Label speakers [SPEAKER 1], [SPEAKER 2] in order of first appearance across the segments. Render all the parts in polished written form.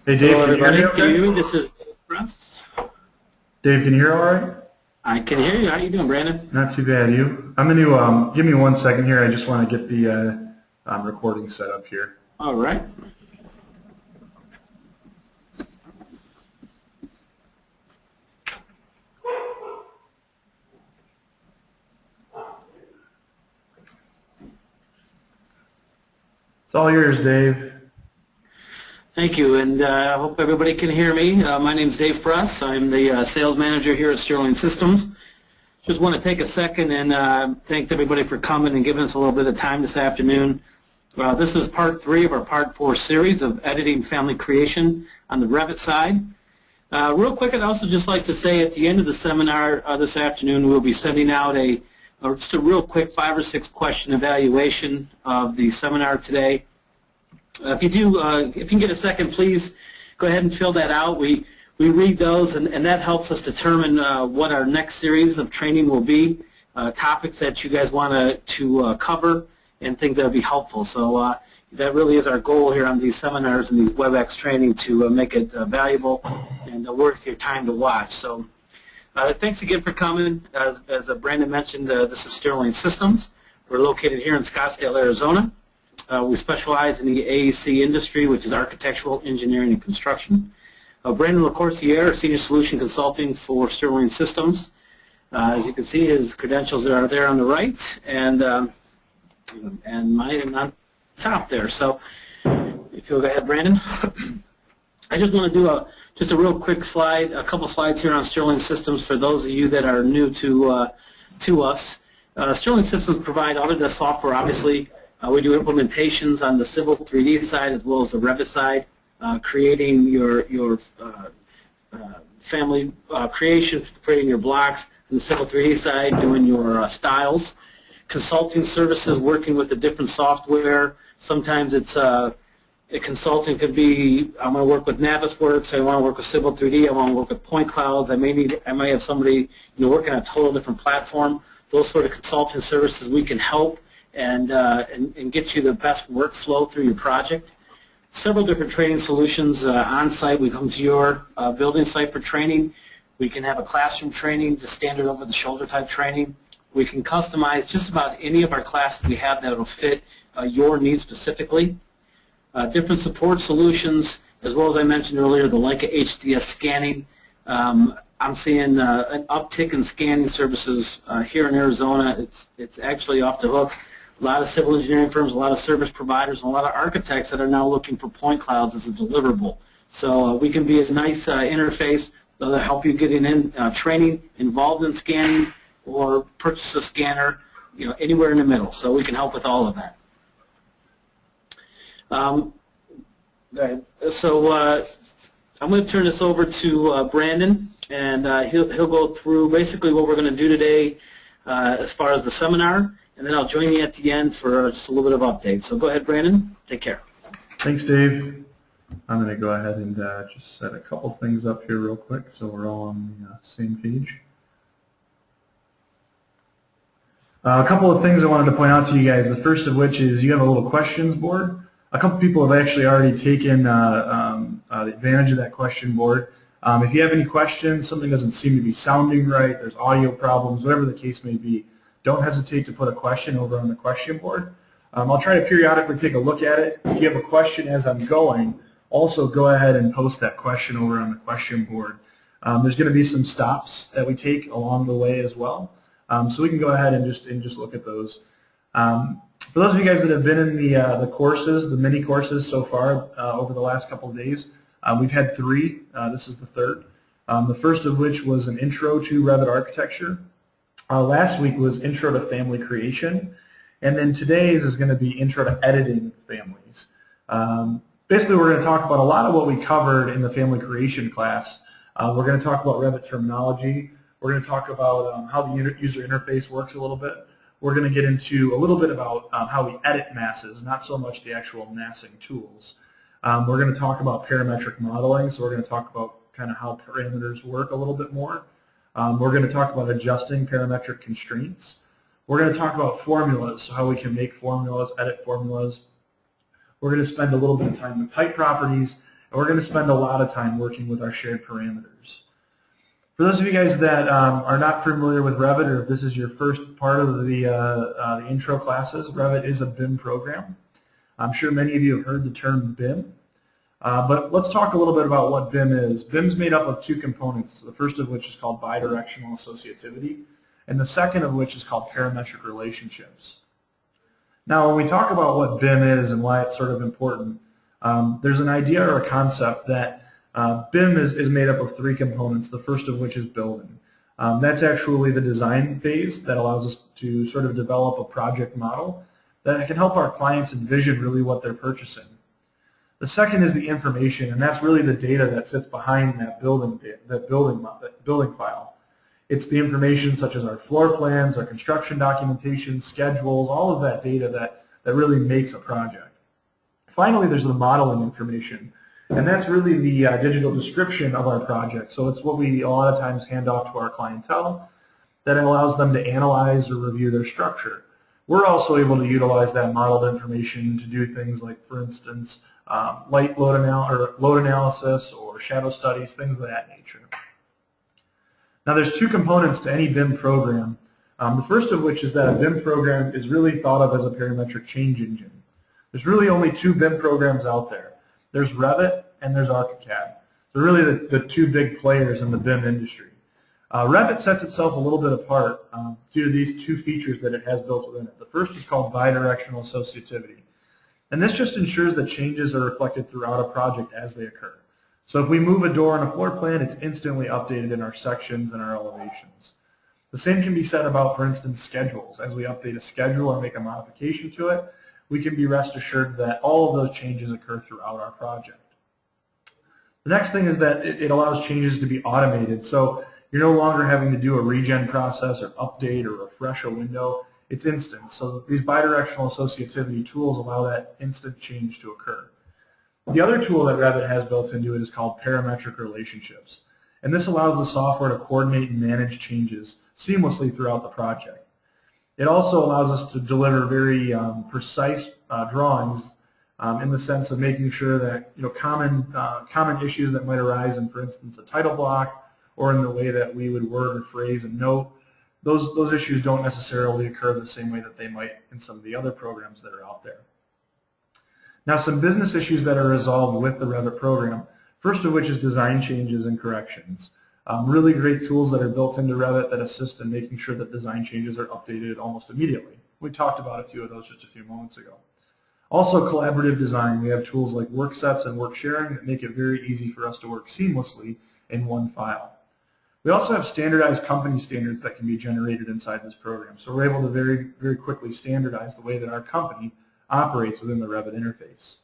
[SPEAKER 1] Hey Dave,
[SPEAKER 2] Hello
[SPEAKER 1] can you hear
[SPEAKER 2] everybody,
[SPEAKER 1] me
[SPEAKER 2] can you
[SPEAKER 1] okay?
[SPEAKER 2] hear me? This is Russ.
[SPEAKER 1] Dave, can you hear all right?
[SPEAKER 2] I can hear you. How you doing, Brandon?
[SPEAKER 1] Not too bad, you? I'm going to, give me 1 second here. I just want to get the recording set up here.
[SPEAKER 2] All right.
[SPEAKER 1] It's all yours, Dave.
[SPEAKER 2] Thank you, and I hope everybody can hear me. My name is Dave Press. I'm the sales manager here at Sterling Systems. Just want to take a second and thank everybody for coming and giving us a little bit of time this afternoon. This is part 3 of our part 4 series of editing family creation on the Revit side. Real quick, I'd also just like to say at the end of the seminar this afternoon, we'll be sending out just a real quick 5 or 6 question evaluation of the seminar today. If you can get a second, please go ahead and fill that out. We read those, and that helps us determine what our next series of training will be, topics that you guys want to cover, and things that would be helpful. So that really is our goal here on these seminars and these WebEx training, to make it valuable and worth your time to watch. So thanks again for coming. As Brandon mentioned, this is Sterling Systems. We're located here in Scottsdale, Arizona. We specialize in the AEC industry, which is architectural, engineering, and construction. Brandon LaCourciere, Senior Solution Consulting for Sterling Systems. As you can see, his credentials are there on the right, and mine on top there. So if you'll go ahead, Brandon. I just want to do just a real quick slide, a couple slides here on Sterling Systems for those of you that are new to us. Sterling Systems provide Autodesk software, obviously. We do implementations on the Civil 3D side as well as the Revit side, creating your family creation, creating your blocks. On the Civil 3D side, doing your styles. Consulting services, working with the different software. Sometimes it's a consulting could be, I want to work with Navisworks, I want to work with Civil 3D, I want to work with point clouds, I may have somebody working on a total different platform. Those sort of consulting services we can help and get you the best workflow through your project. Several different training solutions on site. We come to your building site for training. We can have a classroom training, just standard over-the-shoulder type training. We can customize just about any of our classes we have that will fit your needs specifically. Different support solutions, as well as I mentioned earlier, the Leica HDS scanning. I'm seeing an uptick in scanning services here in Arizona. It's actually off the hook. A lot of civil engineering firms, a lot of service providers, and a lot of architects that are now looking for point clouds as a deliverable. So we can be a nice interface that'll help you getting in training, involved in scanning, or purchase a scanner, anywhere in the middle. So we can help with all of that. I'm going to turn this over to Brandon, and he'll go through basically what we're going to do today as far as the seminar, and then I'll join you at the end for just a little bit of update. So go ahead, Brandon. Take care.
[SPEAKER 1] Thanks, Dave. I'm going to go ahead and just set a couple things up here real quick so we're all on the same page. A couple of things I wanted to point out to you guys, the first of which is you have a little questions board. A couple people have actually already taken advantage of that question board. If you have any questions, something doesn't seem to be sounding right, there's audio problems, whatever the case may be, don't hesitate to put a question over on the question board. I'll try to periodically take a look at it. If you have a question as I'm going, also go ahead and post that question over on the question board. There's going to be some stops that we take along the way as well, so we can go ahead and just look at those. For those of you guys that have been in the courses, the mini courses so far over the last couple of days, we've had 3. This is the 3rd. The first of which was an intro to Revit architecture. Last week was intro to family creation, and then today's is going to be intro to editing families. Basically, we're going to talk about a lot of what we covered in the family creation class. We're going to talk about Revit terminology. We're going to talk about how the user interface works a little bit. We're going to get into a little bit about how we edit masses, not so much the actual massing tools. We're going to talk about parametric modeling, so we're going to talk about kind of how parameters work a little bit more. We're going to talk about adjusting parametric constraints. We're going to talk about formulas, so how we can make formulas, edit formulas. We're going to spend a little bit of time with type properties, and we're going to spend a lot of time working with our shared parameters. For those of you guys that are not familiar with Revit, or if this is your first part of the intro classes, Revit is a BIM program. I'm sure many of you have heard the term BIM. But let's talk a little bit about what BIM is. BIM is made up of two components, the first of which is called bidirectional associativity, and the second of which is called parametric relationships. Now, when we talk about what BIM is and why it's sort of important, there's an idea or a concept that BIM is made up of three components, the first of which is building. That's actually the design phase that allows us to sort of develop a project model that can help our clients envision really what they're purchasing. The second is the information, and that's really the data that sits behind that building file. It's the information such as our floor plans, our construction documentation, schedules, all of that data that really makes a project. Finally, there's the modeling information, and that's really the digital description of our project. So it's what we a lot of times hand off to our clientele that allows them to analyze or review their structure. We're also able to utilize that modeled information to do things like, for instance, light load analysis or shadow studies, things of that nature. Now there's two components to any BIM program. The first of which is that a BIM program is really thought of as a parametric change engine. There's really only two BIM programs out there. There's Revit and there's ArchiCAD. They're really the two big players in the BIM industry. Revit sets itself a little bit apart due to these two features that it has built within it. The first is called bidirectional associativity. And this just ensures that changes are reflected throughout a project as they occur. So if we move a door on a floor plan, it's instantly updated in our sections and our elevations. The same can be said about, for instance, schedules. As we update a schedule or make a modification to it, we can be rest assured that all of those changes occur throughout our project. The next thing is that it allows changes to be automated. So you're no longer having to do a regen process or update or refresh a window. It's instant. So these bidirectional associativity tools allow that instant change to occur. The other tool that Revit has built into it is called parametric relationships. And this allows the software to coordinate and manage changes seamlessly throughout the project. It also allows us to deliver very precise drawings in the sense of making sure that common issues that might arise in, for instance, a title block or in the way that we would word or phrase a note, those issues don't necessarily occur the same way that they might in some of the other programs that are out there. Now, some business issues that are resolved with the Revit program, first of which is design changes and corrections. Really great tools that are built into Revit that assist in making sure that design changes are updated almost immediately. We talked about a few of those just a few moments ago. Also, collaborative design. We have tools like work sets and work sharing that make it very easy for us to work seamlessly in one file. We also have standardized company standards that can be generated inside this program. So we're able to very, very quickly standardize the way that our company operates within the Revit interface.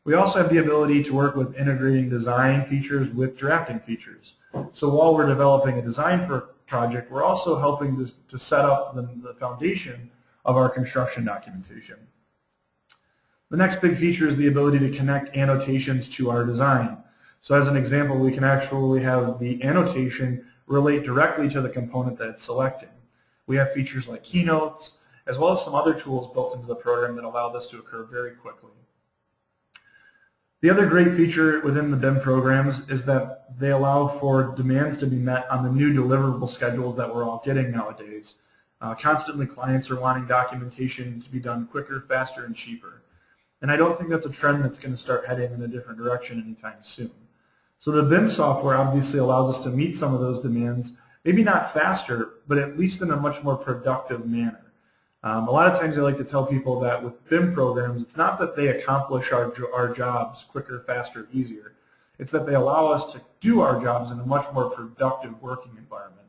[SPEAKER 1] We also have the ability to work with integrating design features with drafting features. So while we're developing a design for a project, we're also helping to set up the foundation of our construction documentation. The next big feature is the ability to connect annotations to our design. So as an example, we can actually have the annotation relate directly to the component that it's selecting. We have features like keynotes, as well as some other tools built into the program that allow this to occur very quickly. The other great feature within the BIM programs is that they allow for demands to be met on the new deliverable schedules that we're all getting nowadays. Constantly, clients are wanting documentation to be done quicker, faster, and cheaper. And I don't think that's a trend that's going to start heading in a different direction anytime soon. So the BIM software obviously allows us to meet some of those demands, maybe not faster, but at least in a much more productive manner. A lot of times I like to tell people that with BIM programs, it's not that they accomplish our jobs quicker, faster, easier. It's that they allow us to do our jobs in a much more productive working environment.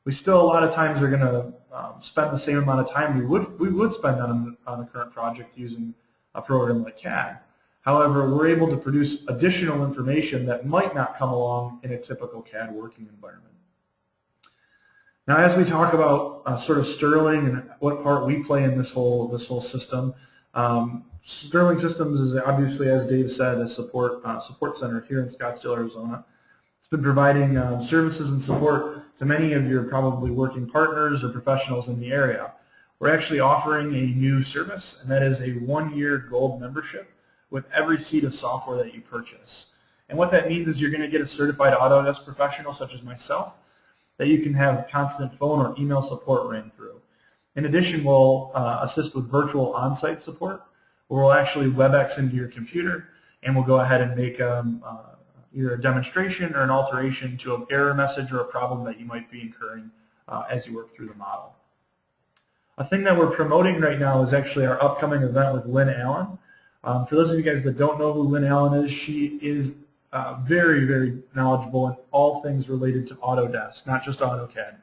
[SPEAKER 1] We still a lot of times are going to spend the same amount of time we would spend on a current project using a program like CAD. However, we're able to produce additional information that might not come along in a typical CAD working environment. Now, as we talk about sort of Sterling and what part we play in this whole system, Sterling Systems is obviously, as Dave said, a support center here in Scottsdale, Arizona. It's been providing services and support to many of your probably working partners or professionals in the area. We're actually offering a new service, and that is a one-year gold membership with every seat of software that you purchase. And what that means is you're going to get a certified Autodesk professional such as myself that you can have constant phone or email support ran through. In addition, we'll assist with virtual on-site support, where we'll actually WebEx into your computer and we'll go ahead and make either a demonstration or an alteration to an error message or a problem that you might be incurring as you work through the model. A thing that we're promoting right now is actually our upcoming event with Lynn Allen. For those of you guys that don't know who Lynn Allen is, she is very, very knowledgeable in all things related to Autodesk, not just AutoCAD.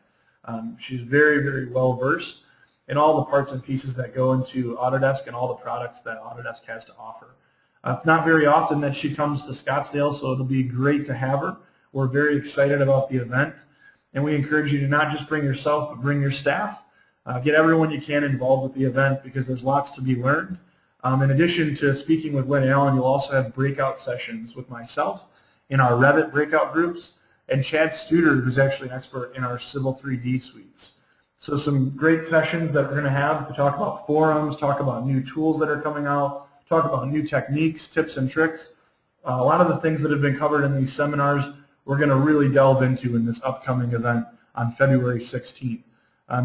[SPEAKER 1] She's very, very well versed in all the parts and pieces that go into Autodesk and all the products that Autodesk has to offer. It's not very often that she comes to Scottsdale, so it'll be great to have her. We're very excited about the event, and we encourage you to not just bring yourself, but bring your staff. Get everyone you can involved with the event because there's lots to be learned. In addition to speaking with Lynn Allen, you'll also have breakout sessions with myself in our Revit breakout groups and Chad Studer, who's actually an expert in our Civil 3D suites. So some great sessions that we're going to have to talk about forums, talk about new tools that are coming out, talk about new techniques, tips and tricks. A lot of the things that have been covered in these seminars we're going to really delve into in this upcoming event on February 16th.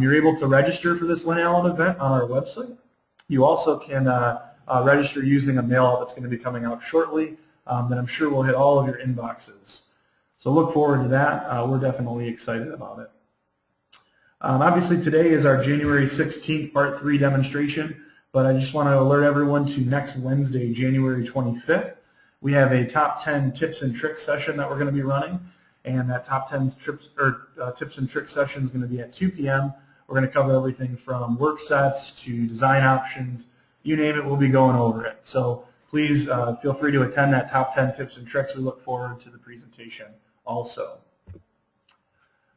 [SPEAKER 1] You're able to register for this Lynn Allen event on our website. You also can register using a mail out that's going to be coming out shortly that I'm sure will hit all of your inboxes. So look forward to that. We're definitely excited about it. Obviously today is our January 16th Part 3 demonstration, but I just want to alert everyone to next Wednesday, January 25th. We have a top 10 tips and tricks session that we're going to be running, and that top 10 tips and tricks session is going to be at 2 p.m. We're going to cover everything from work sets to design options. You name it, we'll be going over it. So please feel free to attend that top 10 tips and tricks. We look forward to the presentation also.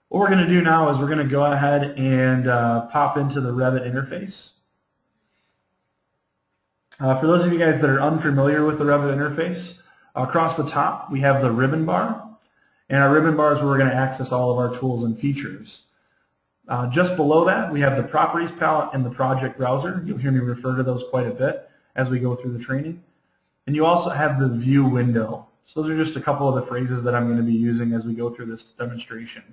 [SPEAKER 1] What we're going to do now is we're going to go ahead and pop into the Revit interface. For those of you guys that are unfamiliar with the Revit interface, across the top we have the ribbon bar, and our ribbon bar is where we're going to access all of our tools and features. Just below that we have the properties palette and the project browser. You'll hear me refer to those quite a bit as we go through the training. And you also have the view window. So those are just a couple of the phrases that I'm going to be using as we go through this demonstration.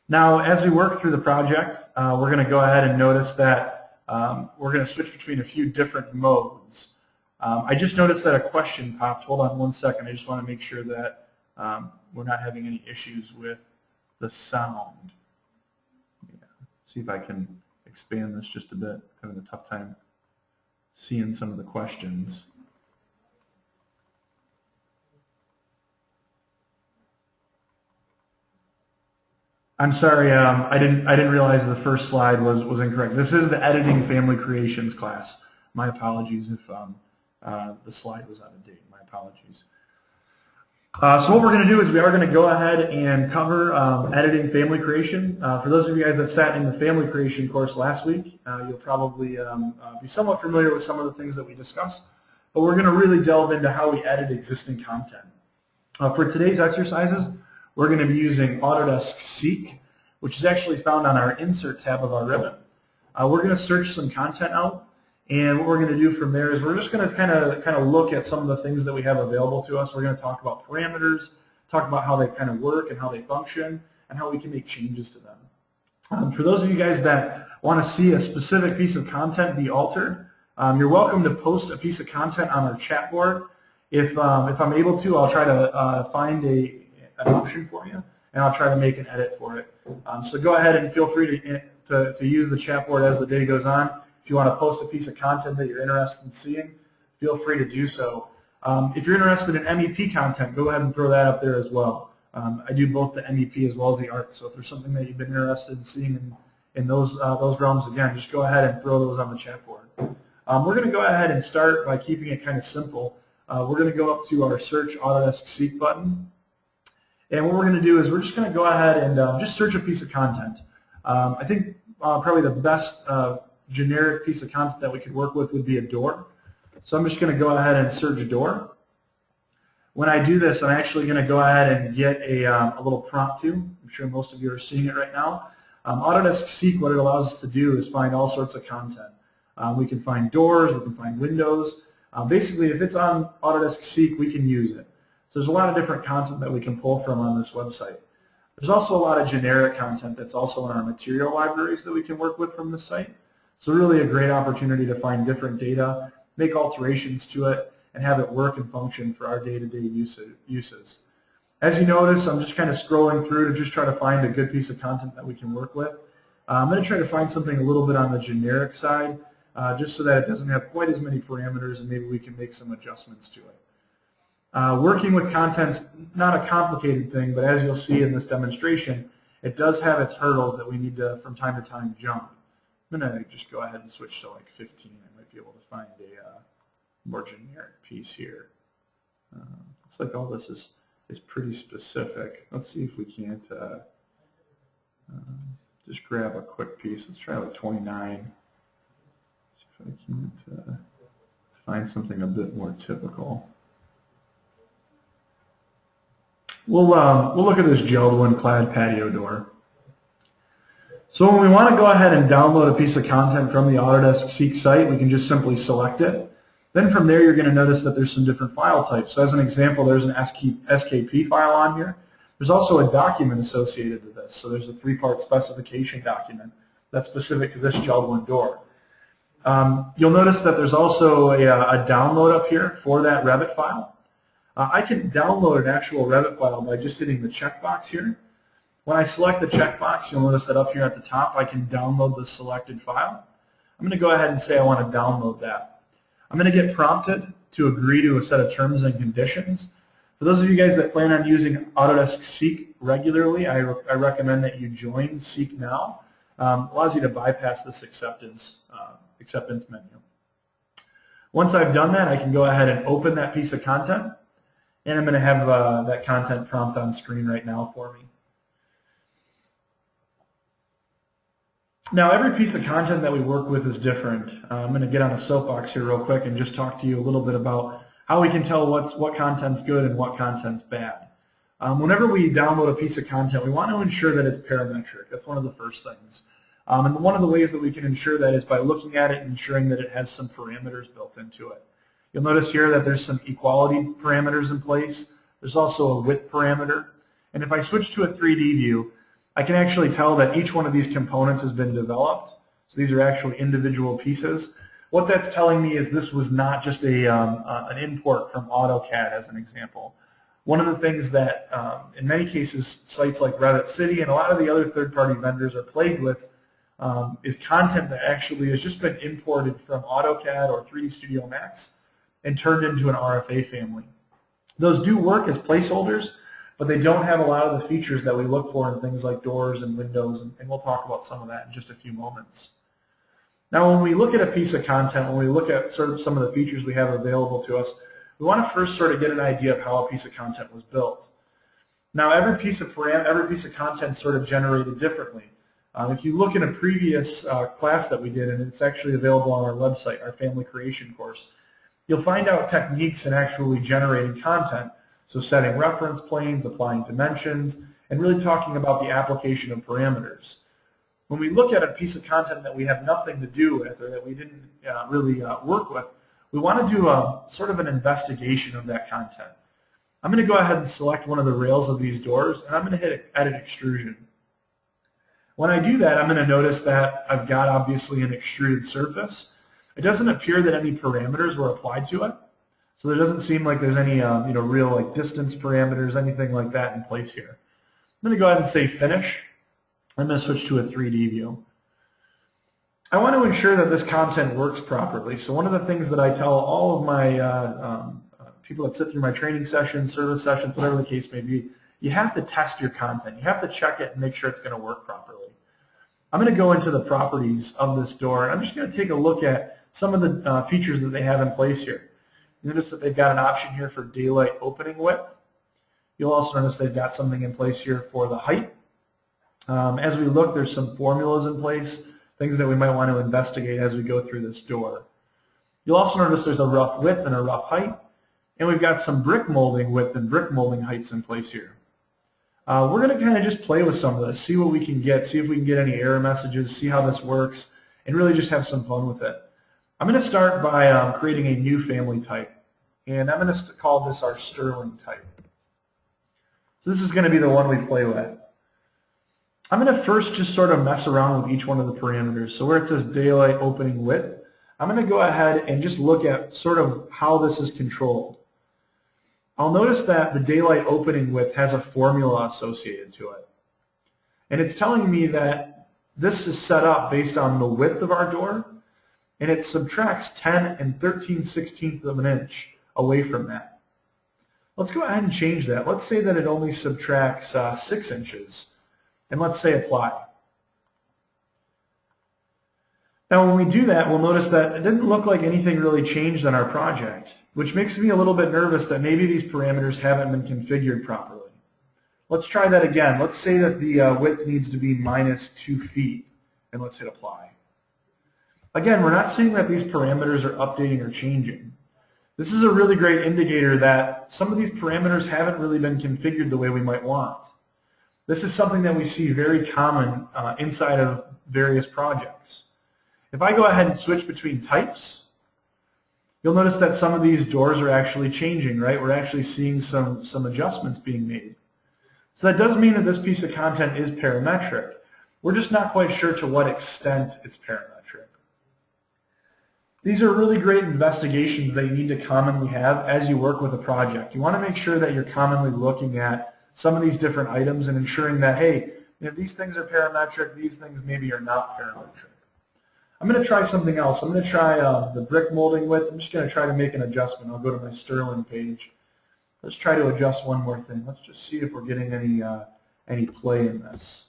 [SPEAKER 1] Now as we work through the project, we're going to go ahead and notice that we're going to switch between a few different modes. I just noticed that a question popped. Hold on one second. I just want to make sure that we're not having any issues with the sound. Yeah. See if I can expand this just a bit. I'm having a tough time seeing some of the questions. I'm sorry, I didn't realize the first slide was incorrect. This is the Editing Family Creations class. My apologies if the slide was out of date. My apologies. So what we're going to do is we are going to go ahead and cover editing family creation. For those of you guys that sat in the family creation course last week, you'll probably be somewhat familiar with some of the things that we discussed. But we're going to really delve into how we edit existing content. For today's exercises, we're going to be using Autodesk Seek, which is actually found on our Insert tab of our ribbon. We're going to search some content out, and what we're going to do from there is we're just going to kind of look at some of the things that we have available to us. We're going to talk about parameters, talk about how they kind of work and how they function, and how we can make changes to them. For those of you guys that want to see a specific piece of content be altered, you're welcome to post a piece of content on our chat board. If I'm able to, I'll try to find an option for you, and I'll try to make an edit for it. So go ahead and feel free to use the chat board as the day goes on. If you want to post a piece of content that you're interested in seeing, feel free to do so. If you're interested in MEP content, go ahead and throw that up there as well. I do both the MEP as well as the ARC, so if there's something that you've been interested in seeing in those realms, again, just go ahead and throw those on the chat board. We're going to go ahead and start by keeping it kind of simple. We're going to go up to our Search Autodesk Seek button. And what we're going to do is we're just going to go ahead and just search a piece of content. I think probably the best generic piece of content that we could work with would be a door. So I'm just going to go ahead and search a door. When I do this, I'm actually going to go ahead and get a little prompt too. I'm sure most of you are seeing it right now. Autodesk Seek, what it allows us to do is find all sorts of content. We can find doors, we can find windows. Basically, if it's on Autodesk Seek, we can use it. So there's a lot of different content that we can pull from on this website. There's also a lot of generic content that's also in our material libraries that we can work with from this site. So really a great opportunity to find different data, make alterations to it, and have it work and function for our day-to-day uses. As you notice, I'm just kind of scrolling through to just try to find a good piece of content that we can work with. I'm going to try to find something a little bit on the generic side, just so that it doesn't have quite as many parameters and maybe we can make some adjustments to it. Working with content's not a complicated thing, but as you'll see in this demonstration, it does have its hurdles that we need to, from time to time, jump. I'm going to just go ahead and switch to like 15. I might be able to find a more generic piece here. Looks like all this is pretty specific. Let's see if we can't just grab a quick piece. Let's try like 29. See if I can't find something a bit more typical. We'll look at this gelled wood clad patio door. So when we want to go ahead and download a piece of content from the Autodesk Seek site, we can just simply select it. Then from there, you're going to notice that there's some different file types. So as an example, there's an SKP file on here. There's also a document associated with this. So there's a 3-part specification document that's specific to this gelled wood door. You'll notice that there's also a download up here for that Revit file. I can download an actual Revit file by just hitting the checkbox here. When I select the checkbox, you'll notice that up here at the top, I can download the selected file. I'm going to go ahead and say I want to download that. I'm going to get prompted to agree to a set of terms and conditions. For those of you guys that plan on using Autodesk Seek regularly, I recommend that you join Seek now. Allows you to bypass this acceptance menu. Once I've done that, I can go ahead and open that piece of content. And I'm going to have that content prompt on screen right now for me. Now, every piece of content that we work with is different. I'm going to get on a soapbox here real quick and just talk to you a little bit about how we can tell what content's good and what content's bad. Whenever we download a piece of content, we want to ensure that it's parametric. That's one of the first things. And one of the ways that we can ensure that is by looking at it and ensuring that it has some parameters built into it. You'll notice here that there's some equality parameters in place. There's also a width parameter. And if I switch to a 3D view, I can actually tell that each one of these components has been developed. So these are actually individual pieces. What that's telling me is this was not just an import from AutoCAD as an example. One of the things that in many cases sites like Revit City and a lot of the other third-party vendors are plagued with is content that actually has just been imported from AutoCAD or 3D Studio Max and turned into an RFA family. Those do work as placeholders, but they don't have a lot of the features that we look for in things like doors and windows, and we'll talk about some of that in just a few moments. Now, when we look at a piece of content, when we look at sort of some of the features we have available to us, we want to first sort of get an idea of how a piece of content was built. Now, every piece of content is sort of generated differently. If you look in a previous class that we did, and it's actually available on our website, our Family Creation course, you'll find out techniques in actually generating content. So setting reference planes, applying dimensions, and really talking about the application of parameters. When we look at a piece of content that we have nothing to do with or that we didn't really work with, we want to do sort of an investigation of that content. I'm going to go ahead and select one of the rails of these doors, and I'm going to hit Edit Extrusion. When I do that, I'm going to notice that I've got obviously an extruded surface. It doesn't appear that any parameters were applied to it. So there doesn't seem like there's any real like distance parameters, anything like that in place here. I'm going to go ahead and say Finish. I'm going to switch to a 3D view. I want to ensure that this content works properly. So one of the things that I tell all of my people that sit through my training sessions, service sessions, whatever the case may be, you have to test your content. You have to check it and make sure it's going to work properly. I'm going to go into the properties of this door, and I'm just going to take a look at some of the features that they have in place here. Notice that they've got an option here for daylight opening width. You'll also notice they've got something in place here for the height. As we look, there's some formulas in place, things that we might want to investigate as we go through this door. You'll also notice there's a rough width and a rough height, and we've got some brick molding width and brick molding heights in place here. We're going to kind of just play with some of this, see what we can get, see if we can get any error messages, see how this works, and really just have some fun with it. I'm going to start by creating a new family type, and I'm going to call this our Sterling type. So this is going to be the one we play with. I'm going to first just sort of mess around with each one of the parameters. So where it says daylight opening width, I'm going to go ahead and just look at sort of how this is controlled. I'll notice that the daylight opening width has a formula associated to it. And it's telling me that this is set up based on the width of our door, and it subtracts 10 and 13/16 of an inch away from that. Let's go ahead and change that. Let's say that it only subtracts 6 inches. And let's say apply. Now when we do that, we'll notice that it didn't look like anything really changed on our project, which makes me a little bit nervous that maybe these parameters haven't been configured properly. Let's try that again. Let's say that the width needs to be -2 feet, and let's hit apply. Again, we're not seeing that these parameters are updating or changing. This is a really great indicator that some of these parameters haven't really been configured the way we might want. This is something that we see very common inside of various projects. If I go ahead and switch between types, you'll notice that some of these doors are actually changing, right? We're actually seeing some adjustments being made. So that does mean that this piece of content is parametric. We're just not quite sure to what extent it's parametric. These are really great investigations that you need to commonly have as you work with a project. You want to make sure that you're commonly looking at some of these different items and ensuring that, hey, these things are parametric, these things maybe are not parametric. I'm going to try something else. I'm going to try the brick molding width. I'm just going to try to make an adjustment. I'll go to my Sterling page. Let's try to adjust one more thing. Let's just see if we're getting any play in this.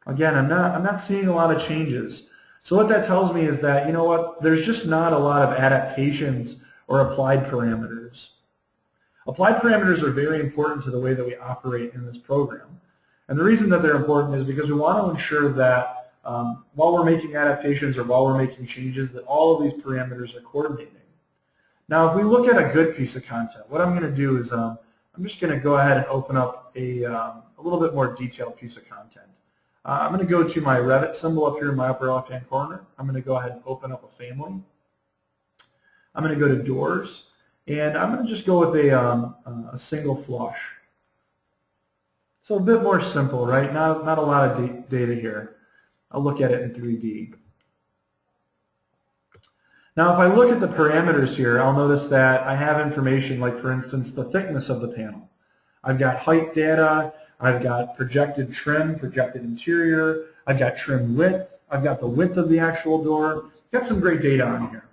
[SPEAKER 1] Again, I'm not seeing a lot of changes. So what that tells me is that, you know what, there's just not a lot of adaptations or applied parameters. Applied parameters are very important to the way that we operate in this program. And the reason that they're important is because we want to ensure that while we're making adaptations or while we're making changes, that all of these parameters are coordinating. Now, if we look at a good piece of content, what I'm going to do is I'm just going to go ahead and open up a little bit more detailed piece of content. I'm going to go to my Revit symbol up here in my upper left-hand corner. I'm going to go ahead and open up a family. I'm going to go to doors. And I'm going to just go with a single flush. So a bit more simple, right? Not a lot of data here. I'll look at it in 3D. Now if I look at the parameters here, I'll notice that I have information like, for instance, the thickness of the panel. I've got height data, I've got projected trim, projected interior, I've got trim width, I've got the width of the actual door. Got some great data on here.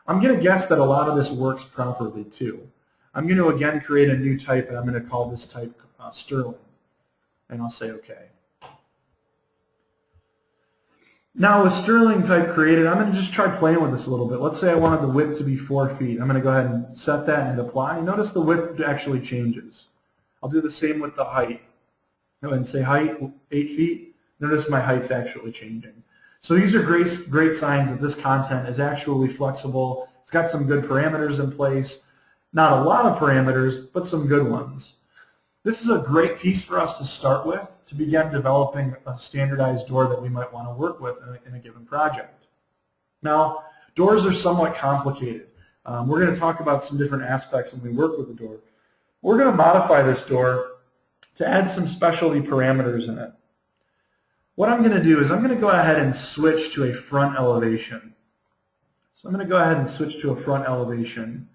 [SPEAKER 1] I'm going to guess that a lot of this works properly too. I'm going to again create a new type, and I'm going to call this type Sterling, and I'll say OK. Now with Sterling type created, I'm going to just try playing with this a little bit. Let's say I wanted the width to be 4 feet. I'm going to go ahead and set that and apply. Notice the width actually changes. I'll do the same with the height. Go ahead and say height 8 feet. Notice my height's actually changing. So these are great signs that this content is actually flexible. It's got some good parameters in place. Not a lot of parameters, but some good ones. This is a great piece for us to start with to begin developing a standardized door that we might want to work with in a given project. Now, doors are somewhat complicated. We're going to talk about some different aspects when we work with the door. We're going to modify this door to add some specialty parameters in it. What I'm going to do is I'm going to go ahead and switch to a front elevation. So I'm going to go ahead and switch to a front elevation.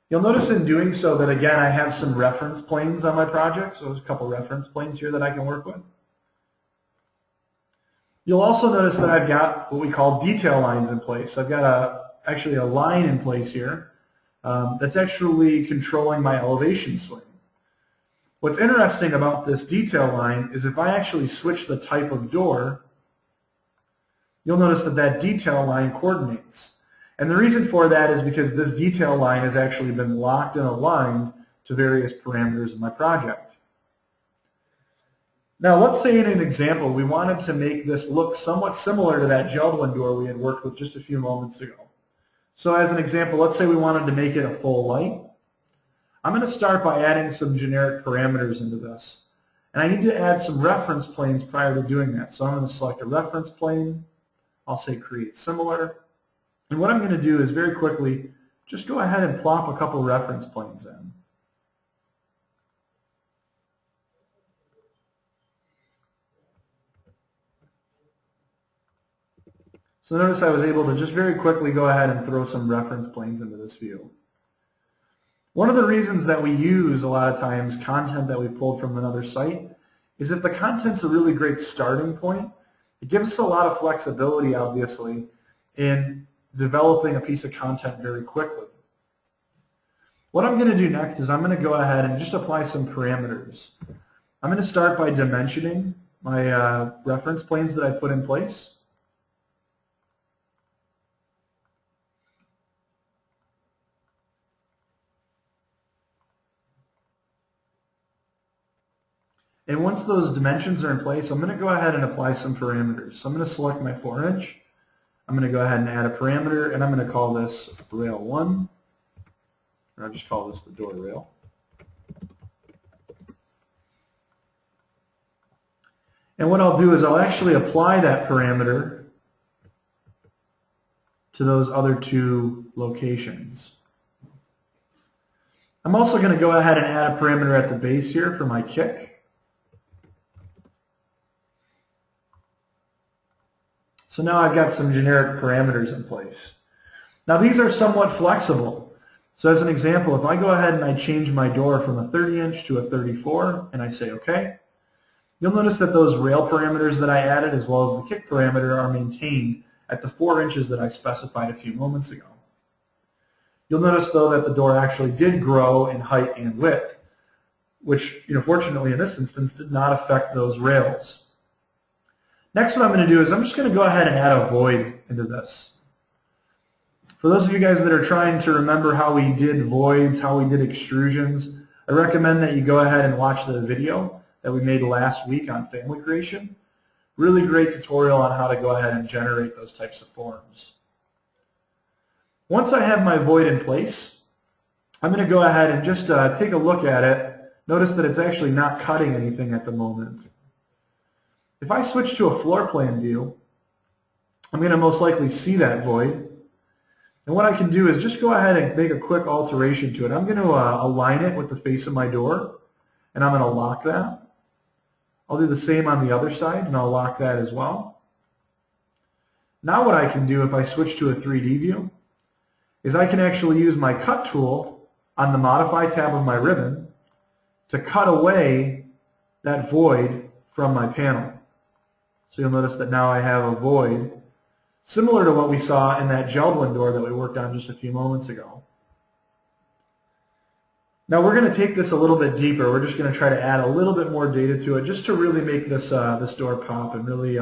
[SPEAKER 1] You'll notice in doing so that, again, I have some reference planes on my project. So there's a couple reference planes here that I can work with. You'll also notice that I've got what we call detail lines in place. I've got actually a line in place here that's actually controlling my elevation swing. What's interesting about this detail line is if I actually switch the type of door, you'll notice that that detail line coordinates. And the reason for that is because this detail line has actually been locked and aligned to various parameters in my project. Now let's say in an example we wanted to make this look somewhat similar to that Geldwin door we had worked with just a few moments ago. So as an example, let's say we wanted to make it a full light. I'm going to start by adding some generic parameters into this. And I need to add some reference planes prior to doing that. So I'm going to select a reference plane. I'll say create similar. And what I'm going to do is very quickly just go ahead and plop a couple reference planes in. So notice I was able to just very quickly go ahead and throw some reference planes into this view. One of the reasons that we use a lot of times content that we pulled from another site is if the content's a really great starting point, it gives us a lot of flexibility, obviously, in developing a piece of content very quickly. What I'm going to do next is I'm going to go ahead and just apply some parameters. I'm going to start by dimensioning my reference planes that I put in place. And once those dimensions are in place, I'm going to go ahead and apply some parameters. So I'm going to select my 4-inch. I'm going to go ahead and add a parameter, and I'm going to call this rail 1. Or I'll just call this the door rail. And what I'll do is I'll actually apply that parameter to those other two locations. I'm also going to go ahead and add a parameter at the base here for my kick. So now I've got some generic parameters in place. Now these are somewhat flexible. So as an example, if I go ahead and I change my door from a 30-inch to a 34, and I say OK, you'll notice that those rail parameters that I added as well as the kick parameter are maintained at the 4 inches that I specified a few moments ago. You'll notice though that the door actually did grow in height and width, which fortunately in this instance did not affect those rails. Next, what I'm going to do is I'm just going to go ahead and add a void into this. For those of you guys that are trying to remember how we did voids, how we did extrusions, I recommend that you go ahead and watch the video that we made last week on family creation. Really great tutorial on how to go ahead and generate those types of forms. Once I have my void in place, I'm going to go ahead and just take a look at it. Notice that it's actually not cutting anything at the moment. If I switch to a floor plan view, I'm going to most likely see that void. And what I can do is just go ahead and make a quick alteration to it. I'm going to align it with the face of my door, and I'm going to lock that. I'll do the same on the other side, and I'll lock that as well. Now what I can do if I switch to a 3D view is I can actually use my cut tool on the Modify tab of my ribbon to cut away that void from my panel. So you'll notice that now I have a void similar to what we saw in that Geldwin door that we worked on just a few moments ago. Now we're going to take this a little bit deeper. We're just going to try to add a little bit more data to it just to really make this this door pop and really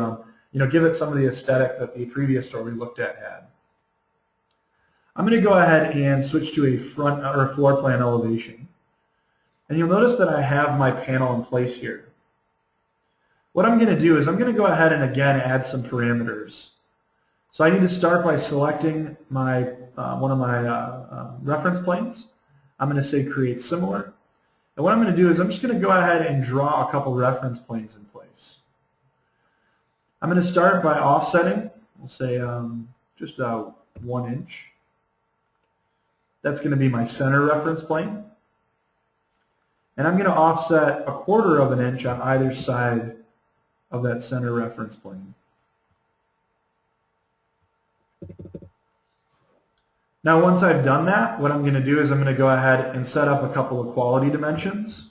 [SPEAKER 1] give it some of the aesthetic that the previous door we looked at had. I'm going to go ahead and switch to a front or floor plan elevation. And you'll notice that I have my panel in place here. What I'm going to do is I'm going to go ahead and again add some parameters. So I need to start by selecting my one of my reference planes. I'm going to say create similar. And what I'm going to do is I'm just going to go ahead and draw a couple reference planes in place. I'm going to start by offsetting. We'll say just 1 inch. That's going to be my center reference plane. And I'm going to offset 1/4 of an inch on either side of that center reference plane. Now once I've done that, what I'm going to do is I'm going to go ahead and set up a couple of quality dimensions.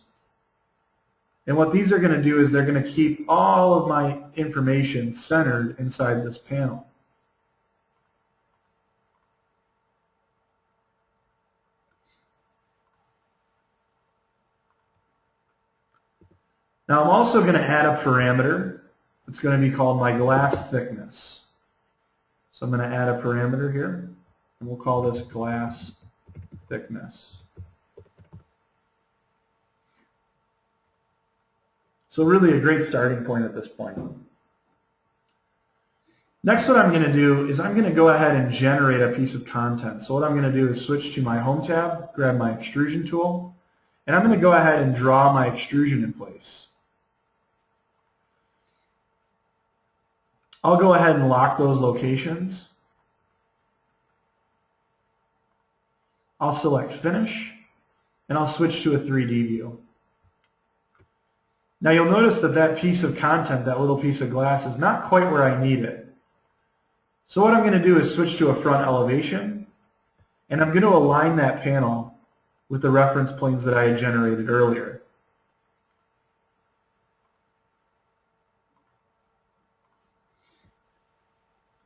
[SPEAKER 1] And what these are going to do is they're going to keep all of my information centered inside this panel. Now I'm also going to add a parameter. It's going to be called my glass thickness. So I'm going to add a parameter here, and we'll call this glass thickness. So really a great starting point at this point. Next, what I'm going to do is I'm going to go ahead and generate a piece of content. So what I'm going to do is switch to my Home tab, grab my extrusion tool, and I'm going to go ahead and draw my extrusion in place. I'll go ahead and lock those locations. I'll select Finish, and I'll switch to a 3D view. Now you'll notice that that piece of content, that little piece of glass, is not quite where I need it. So what I'm going to do is switch to a front elevation, and I'm going to align that panel with the reference planes that I had generated earlier.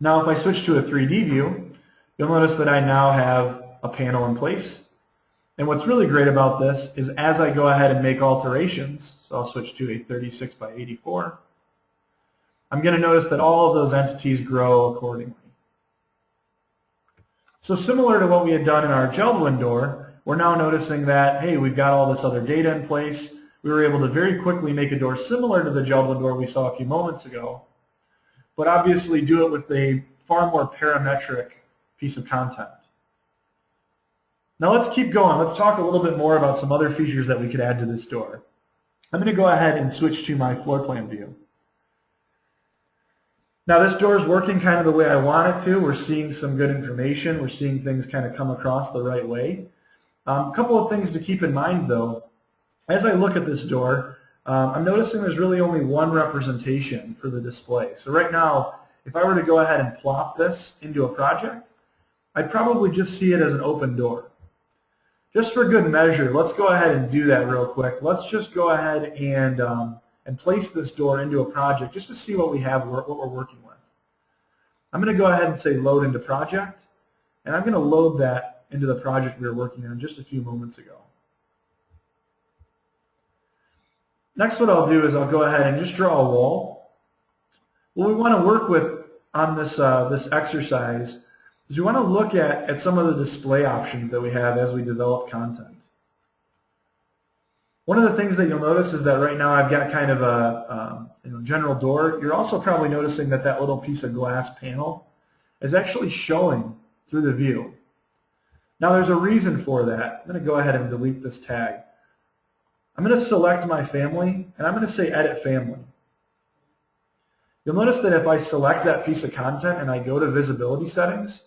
[SPEAKER 1] Now if I switch to a 3D view, you'll notice that I now have a panel in place. And what's really great about this is as I go ahead and make alterations, so I'll switch to a 36 by 84, I'm going to notice that all of those entities grow accordingly. So similar to what we had done in our JELD-WIN door, we're now noticing that, hey, we've got all this other data in place. We were able to very quickly make a door similar to the JELD-WIN door we saw a few moments ago, but obviously do it with a far more parametric piece of content. Now let's keep going. Let's talk a little bit more about some other features that we could add to this door. I'm going to go ahead and switch to my floor plan view. Now this door is working kind of the way I want it to. We're seeing some good information. We're seeing things kind of come across the right way. A couple of things to keep in mind though. As I look at this door, I'm noticing there's really only one representation for the display. So right now, if I were to go ahead and plop this into a project, I'd probably just see it as an open door. Just for good measure, let's go ahead and do that real quick. Let's just go ahead and place this door into a project just to see what we have, what we're working with. I'm going to go ahead and say load into project, and I'm going to load that into the project we were working on just a few moments ago. Next, what I'll do is I'll go ahead and just draw a wall. What we want to work with on this, this exercise is we want to look at some of the display options that we have as we develop content. One of the things that you'll notice is that right now I've got kind of a general door. You're also probably noticing that that little piece of glass panel is actually showing through the view. Now there's a reason for that. I'm going to go ahead and delete this tag. I'm going to select my family, and I'm going to say Edit Family. You'll notice that if I select that piece of content and I go to Visibility Settings,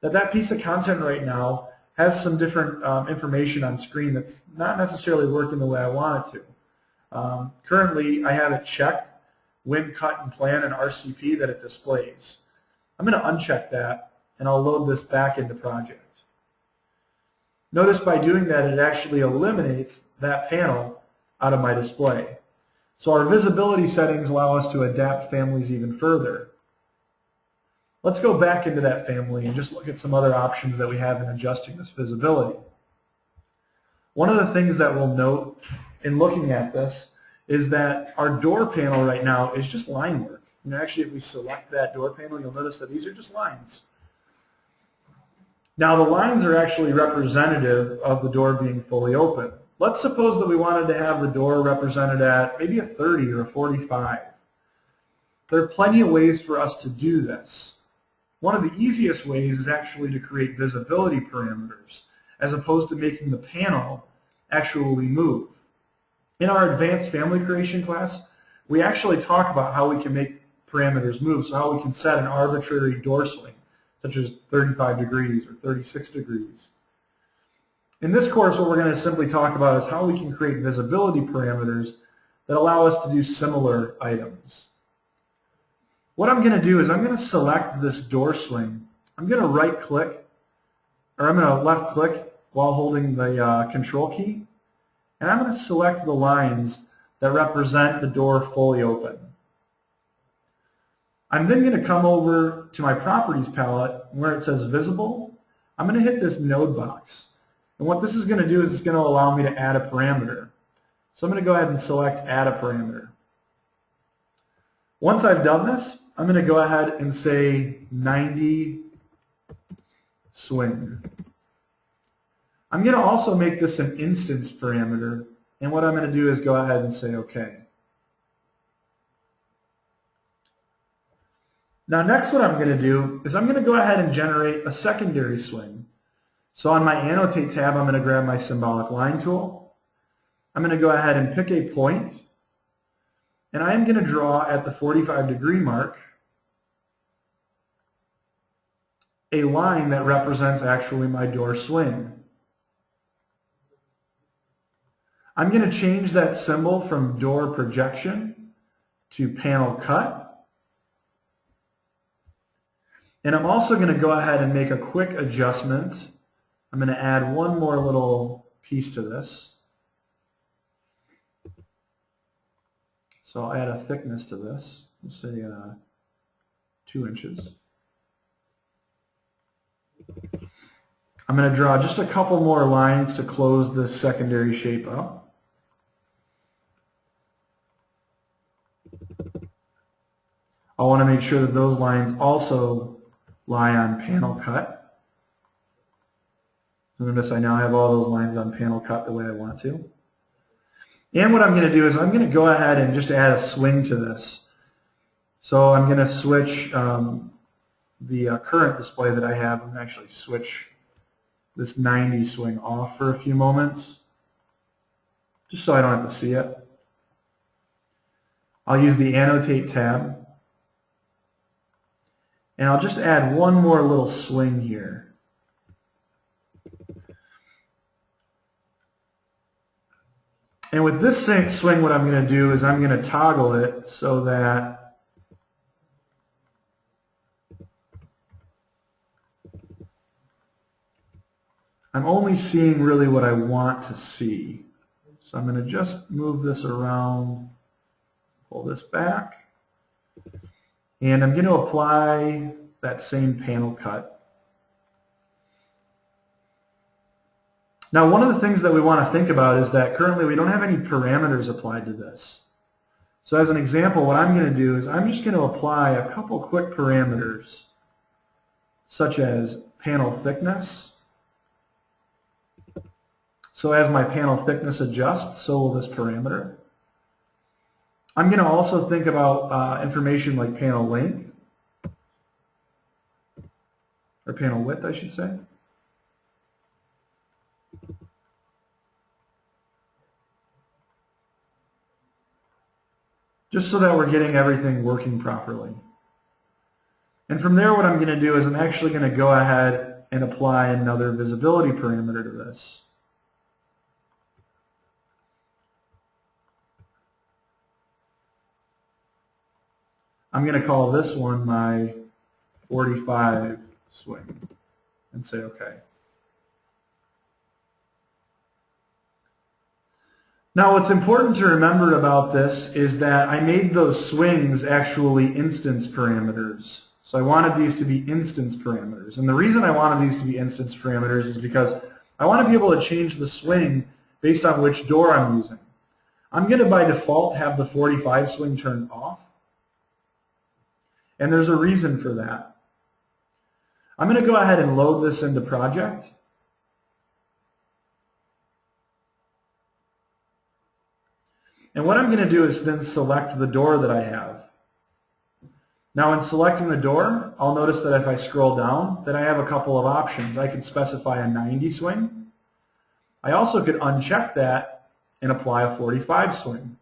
[SPEAKER 1] that piece of content right now has some different information on screen that's not necessarily working the way I want it to. Currently, I have it checked, Win, Cut, and Plan, and RCP that it displays. I'm going to uncheck that, and I'll load this back into Project. Notice by doing that, it actually eliminates that panel out of my display. So our visibility settings allow us to adapt families even further. Let's go back into that family and just look at some other options that we have in adjusting this visibility. One of the things that we'll note in looking at this is that our door panel right now is just line work. Actually, if we select that door panel, you'll notice that these are just lines. Now the lines are actually representative of the door being fully open. Let's suppose that we wanted to have the door represented at maybe a 30 or a 45. There are plenty of ways for us to do this. One of the easiest ways is actually to create visibility parameters as opposed to making the panel actually move. In our advanced family creation class, we actually talk about how we can make parameters move, so how we can set an arbitrary door swing, such as 35 degrees or 36 degrees. In this course, what we're going to simply talk about is how we can create visibility parameters that allow us to do similar items. What I'm going to do is I'm going to select this door swing. I'm going to right-click, or I'm going to left-click while holding the Control key, and I'm going to select the lines that represent the door fully open. I'm then going to come over to my Properties palette where it says Visible. I'm going to hit this node box. And what this is going to do is it's going to allow me to add a parameter. So I'm going to go ahead and select Add a Parameter. Once I've done this, I'm going to go ahead and say 90 swing. I'm going to also make this an instance parameter, and what I'm going to do is go ahead and say OK. Now next what I'm going to do is I'm going to go ahead and generate a secondary swing. So on my Annotate tab, I'm going to grab my Symbolic Line tool. I'm going to go ahead and pick a point, and I am going to draw at the 45-degree mark a line that represents actually my door swing. I'm going to change that symbol from door projection to panel cut. And I'm also going to go ahead and make a quick adjustment. I'm going to add one more little piece to this. So I'll add a thickness to this. Let's say 2 inches. I'm going to draw just a couple more lines to close this secondary shape up. I want to make sure that those lines also lie on panel cut. Notice I now have all those lines on panel cut the way I want to. And what I'm going to do is I'm going to go ahead and just add a swing to this. So I'm going to switch the current display that I have. I'm going to actually switch this 90 swing off for a few moments, just so I don't have to see it. I'll use the Annotate tab, and I'll just add one more little swing here. And with this swing, what I'm going to do is I'm going to toggle it so that I'm only seeing really what I want to see. So I'm going to just move this around, pull this back, and I'm going to apply that same panel cut. Now, one of the things that we want to think about is that currently we don't have any parameters applied to this. So as an example, what I'm going to do is I'm just going to apply a couple quick parameters, such as panel thickness. So as my panel thickness adjusts, so will this parameter. I'm going to also think about information like panel length, or panel width, I should say. Just so that we're getting everything working properly. And from there, what I'm going to do is I'm actually going to go ahead and apply another visibility parameter to this. I'm going to call this one my 45 swing and say OK. Now what's important to remember about this is that I made those swings actually instance parameters. So I wanted these to be instance parameters. And the reason I wanted these to be instance parameters is because I want to be able to change the swing based on which door I'm using. I'm going to by default have the 45 swing turned off. And there's a reason for that. I'm going to go ahead and load this into project. And what I'm going to do is then select the door that I have. Now in selecting the door, I'll notice that if I scroll down, that I have a couple of options. I could specify a 90 swing. I also could uncheck that and apply a 45 swing.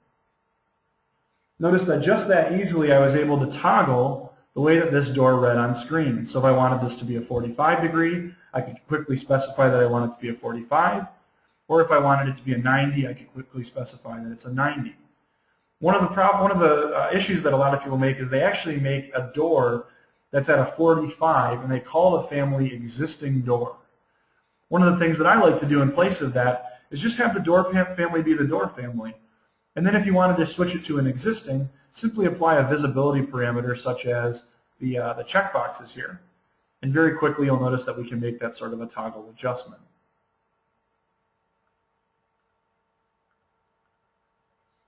[SPEAKER 1] Notice that just that easily I was able to toggle the way that this door read on screen. So if I wanted this to be a 45 degree, I could quickly specify that I want it to be a 45. Or if I wanted it to be a 90, I could quickly specify that it's a 90. One of the issues that a lot of people make is they actually make a door that's at a 45 and they call the family existing door. One of the things that I like to do in place of that is just have the door family be the door family. And then if you wanted to switch it to an existing, simply apply a visibility parameter such as the checkboxes here. And very quickly you'll notice that we can make that sort of a toggle adjustment.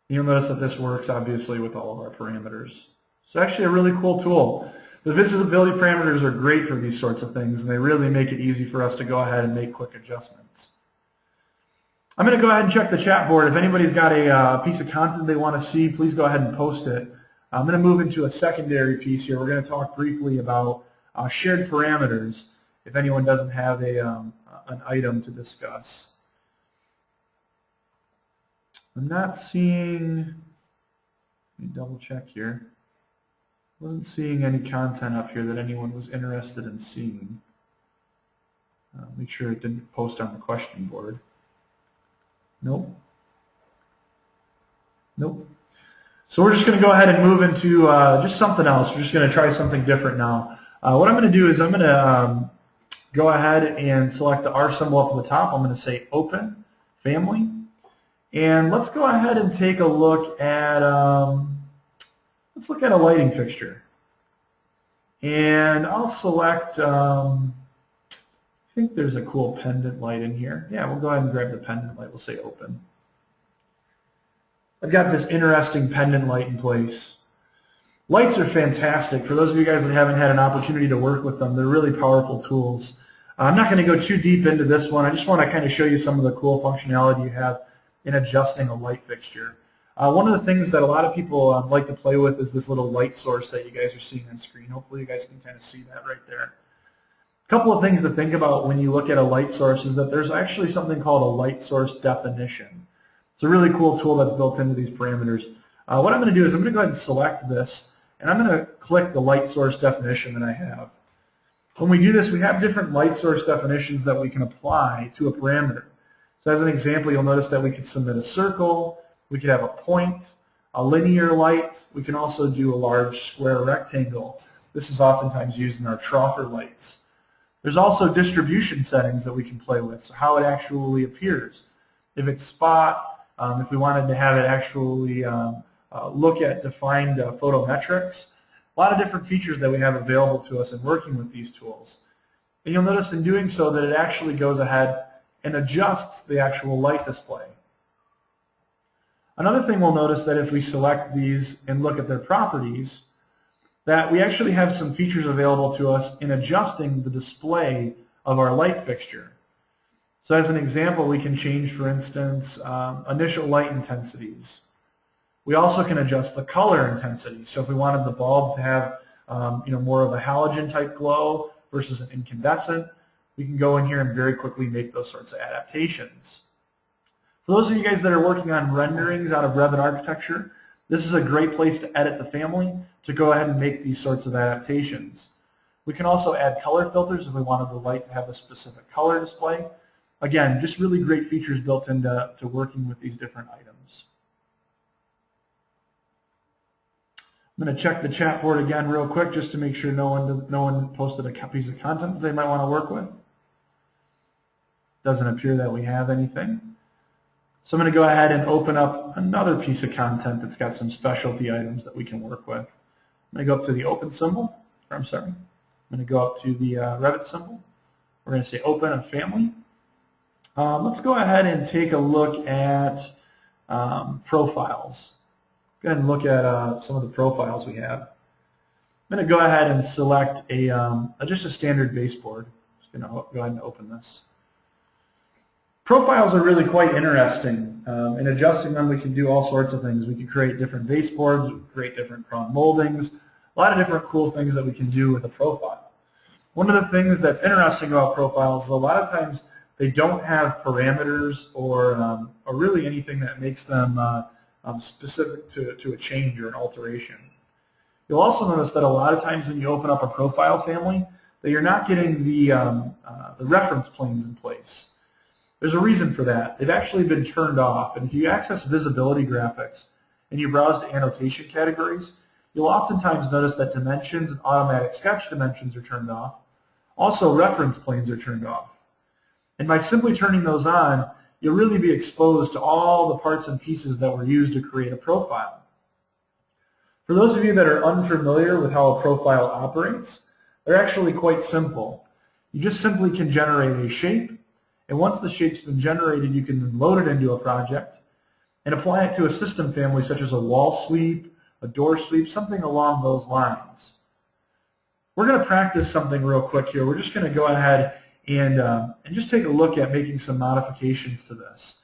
[SPEAKER 1] You'll notice that this works obviously with all of our parameters. It's actually a really cool tool. The visibility parameters are great for these sorts of things, and they really make it easy for us to go ahead and make quick adjustments. I'm going to go ahead and check the chat board. If anybody's got a piece of content they want to see, please go ahead and post it. I'm going to move into a secondary piece here. We're going to talk briefly about shared parameters if anyone doesn't have an item to discuss. I'm not seeing, let me double check here. Wasn't seeing any content up here that anyone was interested in seeing. Make sure it didn't post on the question board. Nope. Nope. So we're just going to go ahead and move into just something else. We're just going to try something different now. What I'm going to do is I'm going to go ahead and select the R symbol up at the top. I'm going to say Open Family. And let's go ahead and take a look at, let's look at a lighting fixture. And I'll select, I think there's a cool pendant light in here. Yeah, we'll go ahead and grab the pendant light. We'll say Open. I've got this interesting pendant light in place. Lights are fantastic. For those of you guys that haven't had an opportunity to work with them, they're really powerful tools. I'm not going to go too deep into this one. I just want to kind of show you some of the cool functionality you have in adjusting a light fixture. One of the things that a lot of people like to play with is this little light source that you guys are seeing on screen. Hopefully you guys can kind of see that right there. A couple of things to think about when you look at a light source is that there's actually something called a light source definition. It's a really cool tool that's built into these parameters. What I'm going to do is I'm going to go ahead and select this, and I'm going to click the light source definition that I have. When we do this, we have different light source definitions that we can apply to a parameter. So as an example, you'll notice that we could submit a circle, we could have a point, a linear light, we can also do a large square rectangle. This is oftentimes used in our troffer lights. There's also distribution settings that we can play with, so how it actually appears. If it's spot, if we wanted to have it actually look at defined photometrics, a lot of different features that we have available to us in working with these tools. And you'll notice in doing so that it actually goes ahead and adjusts the actual light display. Another thing we'll notice that if we select these and look at their properties, that we actually have some features available to us in adjusting the display of our light fixture. So as an example, we can change, for instance, initial light intensities. We also can adjust the color intensity. So if we wanted the bulb to have more of a halogen type glow versus an incandescent, we can go in here and very quickly make those sorts of adaptations. For those of you guys that are working on renderings out of Revit architecture, this is a great place to edit the family to go ahead and make these sorts of adaptations. We can also add color filters if we wanted the light to have a specific color display. Again, just really great features built into working with these different items. I'm going to check the chat board again real quick just to make sure no one posted a piece of content that they might want to work with. Doesn't appear that we have anything. So I'm going to go ahead and open up another piece of content that's got some specialty items that we can work with. I'm going to go up to the open symbol, I'm going to go up to the Revit symbol. We're going to say open a family. Let's go ahead and take a look at profiles. Go ahead and look at some of the profiles we have. I'm going to go ahead and select just a standard baseboard. Just going to go ahead and open this. Profiles are really quite interesting. In adjusting them, we can do all sorts of things. We can create different baseboards, we can create different crown moldings, a lot of different cool things that we can do with a profile. One of the things that's interesting about profiles is a lot of times they don't have parameters or really anything that makes them specific to a change or an alteration. You'll also notice that a lot of times when you open up a profile family that you're not getting the reference planes in place. There's a reason for that. They've actually been turned off, and if you access visibility graphics and you browse to annotation categories, you'll oftentimes notice that dimensions and automatic sketch dimensions are turned off. Also, reference planes are turned off. And by simply turning those on, you'll really be exposed to all the parts and pieces that were used to create a profile. For those of you that are unfamiliar with how a profile operates, they're actually quite simple. You just simply can generate a shape, and once the shape's been generated, you can load it into a project and apply it to a system family such as a wall sweep, a door sweep, something along those lines. We're going to practice something real quick here. We're just going to go ahead and just take a look at making some modifications to this.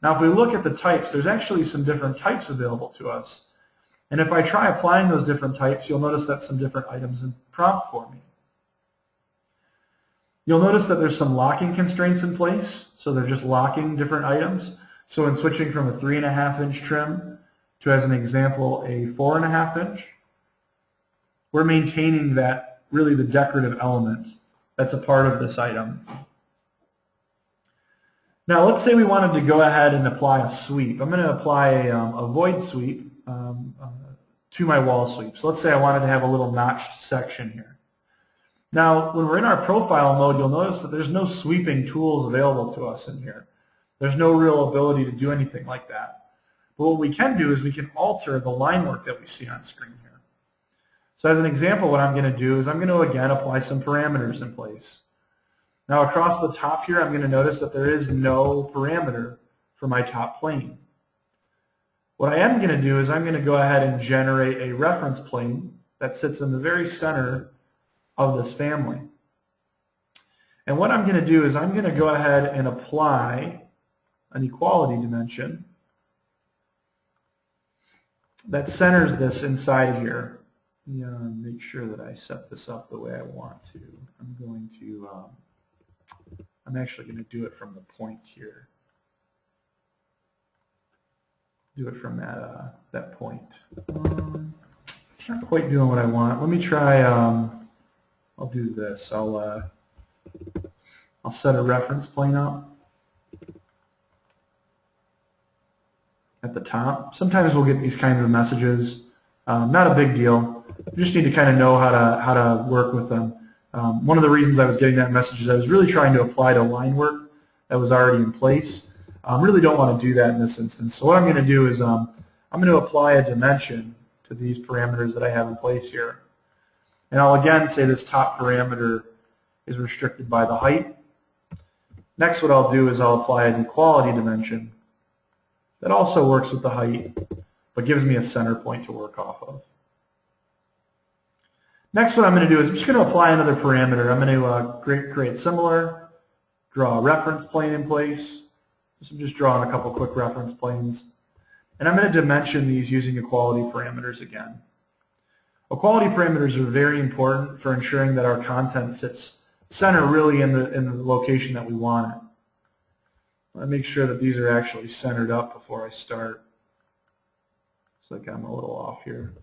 [SPEAKER 1] Now, if we look at the types, there's actually some different types available to us. And if I try applying those different types, you'll notice that some different items in prompt for me. You'll notice that there's some locking constraints in place, so they're just locking different items. So in switching from a 3.5 inch trim to, as an example, a 4.5 inch, we're maintaining that, really the decorative element that's a part of this item. Now let's say we wanted to go ahead and apply a sweep. I'm going to apply a void sweep to my wall sweep. So let's say I wanted to have a little notched section here. Now, when we're in our profile mode, you'll notice that there's no sweeping tools available to us in here. There's no real ability to do anything like that. But what we can do is we can alter the line work that we see on screen here. So as an example, what I'm going to do is I'm going to again apply some parameters in place. Now across the top here, I'm going to notice that there is no parameter for my top plane. What I am going to do is I'm going to go ahead and generate a reference plane that sits in the very center of this family. And what I'm going to do is I'm going to go ahead and apply an equality dimension that centers this inside here. Make sure that I set this up the way I want to. I'm actually going to do it from the point here. Do it from that point. It's not quite doing what I want. Let me try. I'll do this. I'll set a reference plane up at the top. Sometimes we'll get these kinds of messages. Not a big deal. You just need to kind of know how to work with them. One of the reasons I was getting that message is I was really trying to apply to line work that was already in place. Really don't want to do that in this instance. So what I'm going to do is I'm going to apply a dimension to these parameters that I have in place here. And I'll again say this top parameter is restricted by the height. Next, what I'll do is I'll apply an equality dimension that also works with the height, but gives me a center point to work off of. Next, what I'm going to do is I'm just going to apply another parameter. I'm going to create similar, draw a reference plane in place. So I'm just drawing a couple quick reference planes. And I'm going to dimension these using equality parameters again. Equality parameters are very important for ensuring that our content sits center really in the location that we want it. I make sure that these are actually centered up before I start. Looks like I'm a little off here.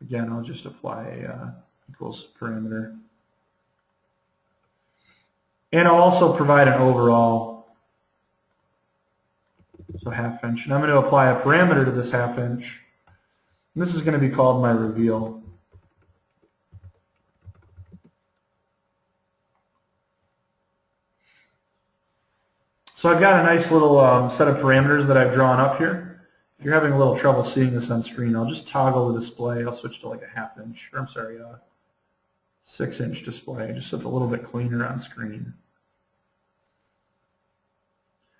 [SPEAKER 1] Again, I'll just apply a equals parameter. And I'll also provide an overall, so ½ inch. And I'm going to apply a parameter to this ½ inch. And this is going to be called my reveal. So I've got a nice little set of parameters that I've drawn up here. If you're having a little trouble seeing this on screen, I'll just toggle the display. I'll switch to like a ½ inch, or I'm sorry, 6-inch display, just so it's a little bit cleaner on screen.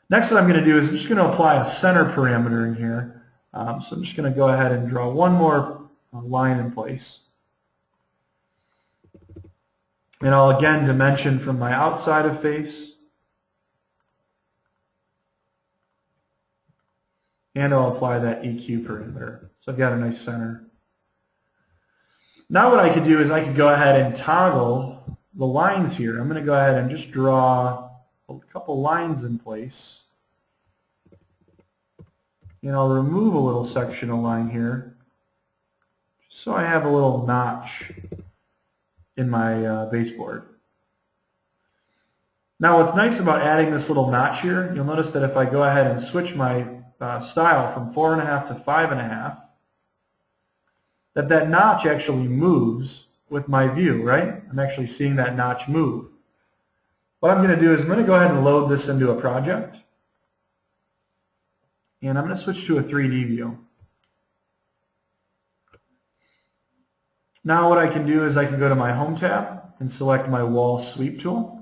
[SPEAKER 1] Next, what I'm going to do is I'm just going to apply a center parameter in here. So I'm just going to go ahead and draw one more line in place. And I'll again dimension from my outside of face. And I'll apply that EQ parameter. So I've got a nice center. Now what I could do is I could go ahead and toggle the lines here. I'm going to go ahead and just draw a couple lines in place. And I'll remove a little section of line here so I have a little notch in my baseboard. Now what's nice about adding this little notch here, you'll notice that if I go ahead and switch my style from 4.5 to 5.5, that notch actually moves with my view, right? I'm actually seeing that notch move. What I'm going to do is I'm going to go ahead and load this into a project. And I'm going to switch to a 3D view. Now what I can do is I can go to my Home tab and select my Wall Sweep tool.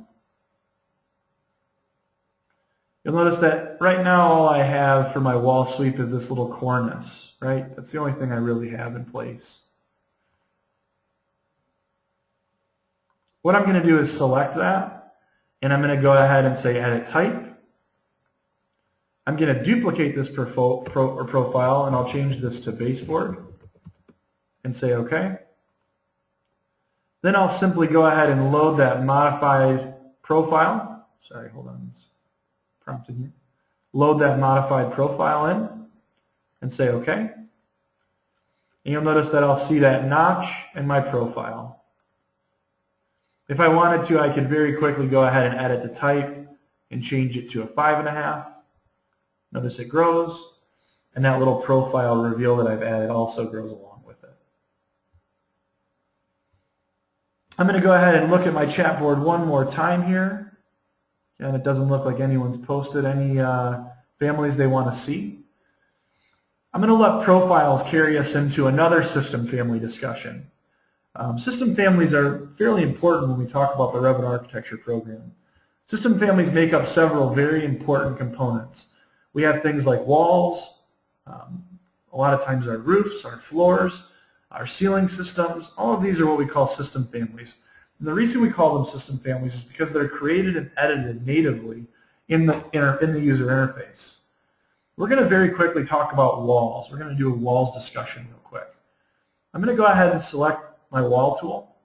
[SPEAKER 1] You'll notice that right now all I have for my wall sweep is this little cornice, right? That's the only thing I really have in place. What I'm going to do is select that, and I'm going to go ahead and say Edit Type. I'm going to duplicate this profile, and I'll change this to baseboard, and say OK. Then I'll simply go ahead and load that modified profile. Sorry, hold on. Prompting here. Load that modified profile in and say OK. And you'll notice that I'll see that notch in my profile. If I wanted to, I could very quickly go ahead and edit the type and change it to a 5.5. Notice it grows, and that little profile reveal that I've added also grows along with it. I'm going to go ahead and look at my chat board one more time here. And it doesn't look like anyone's posted any families they want to see. I'm going to let profiles carry us into another system family discussion. System families are fairly important when we talk about the Revit architecture program. System families make up several very important components. We have things like walls, a lot of times our roofs, our floors, our ceiling systems. All of these are what we call system families. And the reason we call them system families is because they're created and edited natively in the user interface. We're going to very quickly talk about walls. We're going to do a walls discussion real quick. I'm going to go ahead and select my wall tool.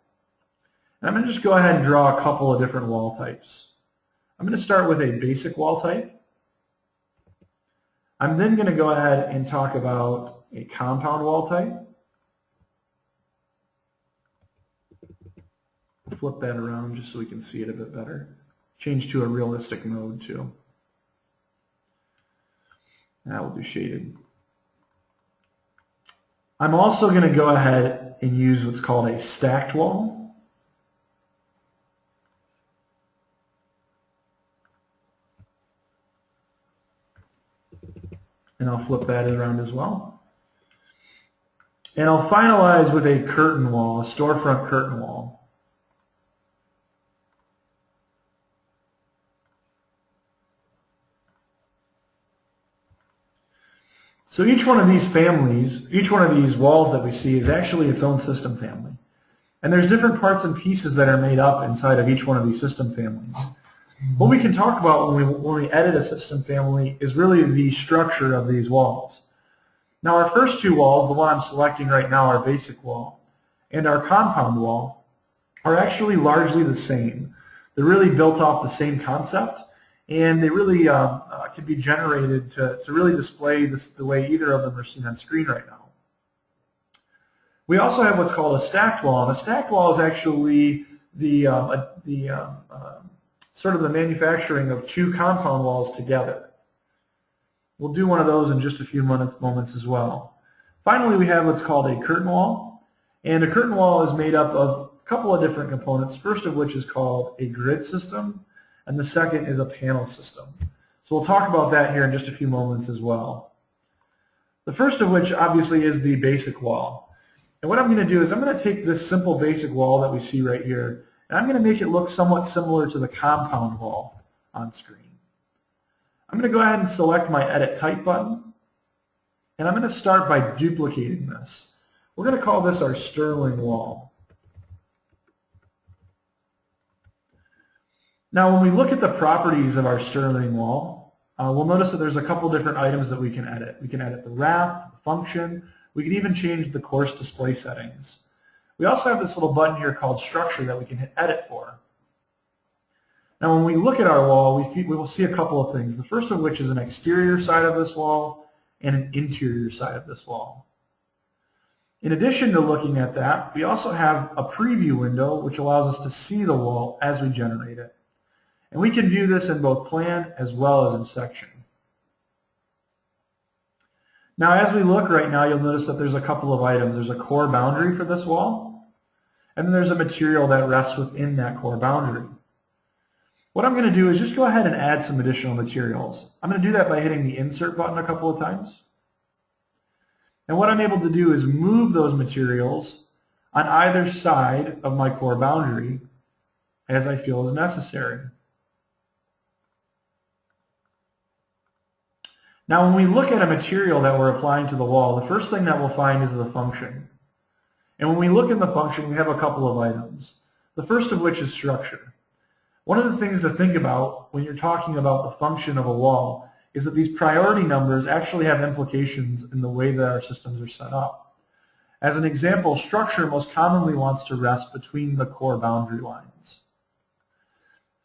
[SPEAKER 1] And I'm going to just go ahead and draw a couple of different wall types. I'm going to start with a basic wall type. I'm then going to go ahead and talk about a compound wall type. Flip that around just so we can see it a bit better. Change to a realistic mode too. That will do shaded. I'm also going to go ahead and use what's called a stacked wall. And I'll flip that around as well. And I'll finalize with a curtain wall, a storefront curtain wall. So each one of these families, each one of these walls that we see is actually its own system family. And there's different parts and pieces that are made up inside of each one of these system families. What we can talk about when we edit a system family is really the structure of these walls. Now our first two walls, the one I'm selecting right now, our basic wall, and our compound wall, are actually largely the same. They're really built off the same concept, and they really can be generated to really display the way either of them are seen on screen right now. We also have what's called a stacked wall, and a stacked wall is actually sort of the manufacturing of two compound walls together. We'll do one of those in just a few moments as well. Finally, we have what's called a curtain wall, and a curtain wall is made up of a couple of different components, first of which is called a grid system, and the second is a panel system. So we'll talk about that here in just a few moments as well. The first of which obviously is the basic wall. And what I'm going to do is I'm going to take this simple basic wall that we see right here, and I'm going to make it look somewhat similar to the compound wall on screen. I'm going to go ahead and select my Edit Type button, and I'm going to start by duplicating this. We're going to call this our Sterling wall. Now when we look at the properties of our Sterling wall, we'll notice that there's a couple different items that we can edit. We can edit the wrap, the function, we can even change the course display settings. We also have this little button here called Structure that we can hit Edit for. Now when we look at our wall, we will see a couple of things. The first of which is an exterior side of this wall and an interior side of this wall. In addition to looking at that, we also have a preview window which allows us to see the wall as we generate it. And we can view this in both plan as well as in section. Now as we look right now, you'll notice that there's a couple of items. There's a core boundary for this wall, and then there's a material that rests within that core boundary. What I'm going to do is just go ahead and add some additional materials. I'm going to do that by hitting the Insert button a couple of times. And what I'm able to do is move those materials on either side of my core boundary as I feel is necessary. Now when we look at a material that we're applying to the wall, the first thing that we'll find is the function. And when we look in the function, we have a couple of items. The first of which is structure. One of the things to think about when you're talking about the function of a wall is that these priority numbers actually have implications in the way that our systems are set up. As an example, structure most commonly wants to rest between the core boundary lines.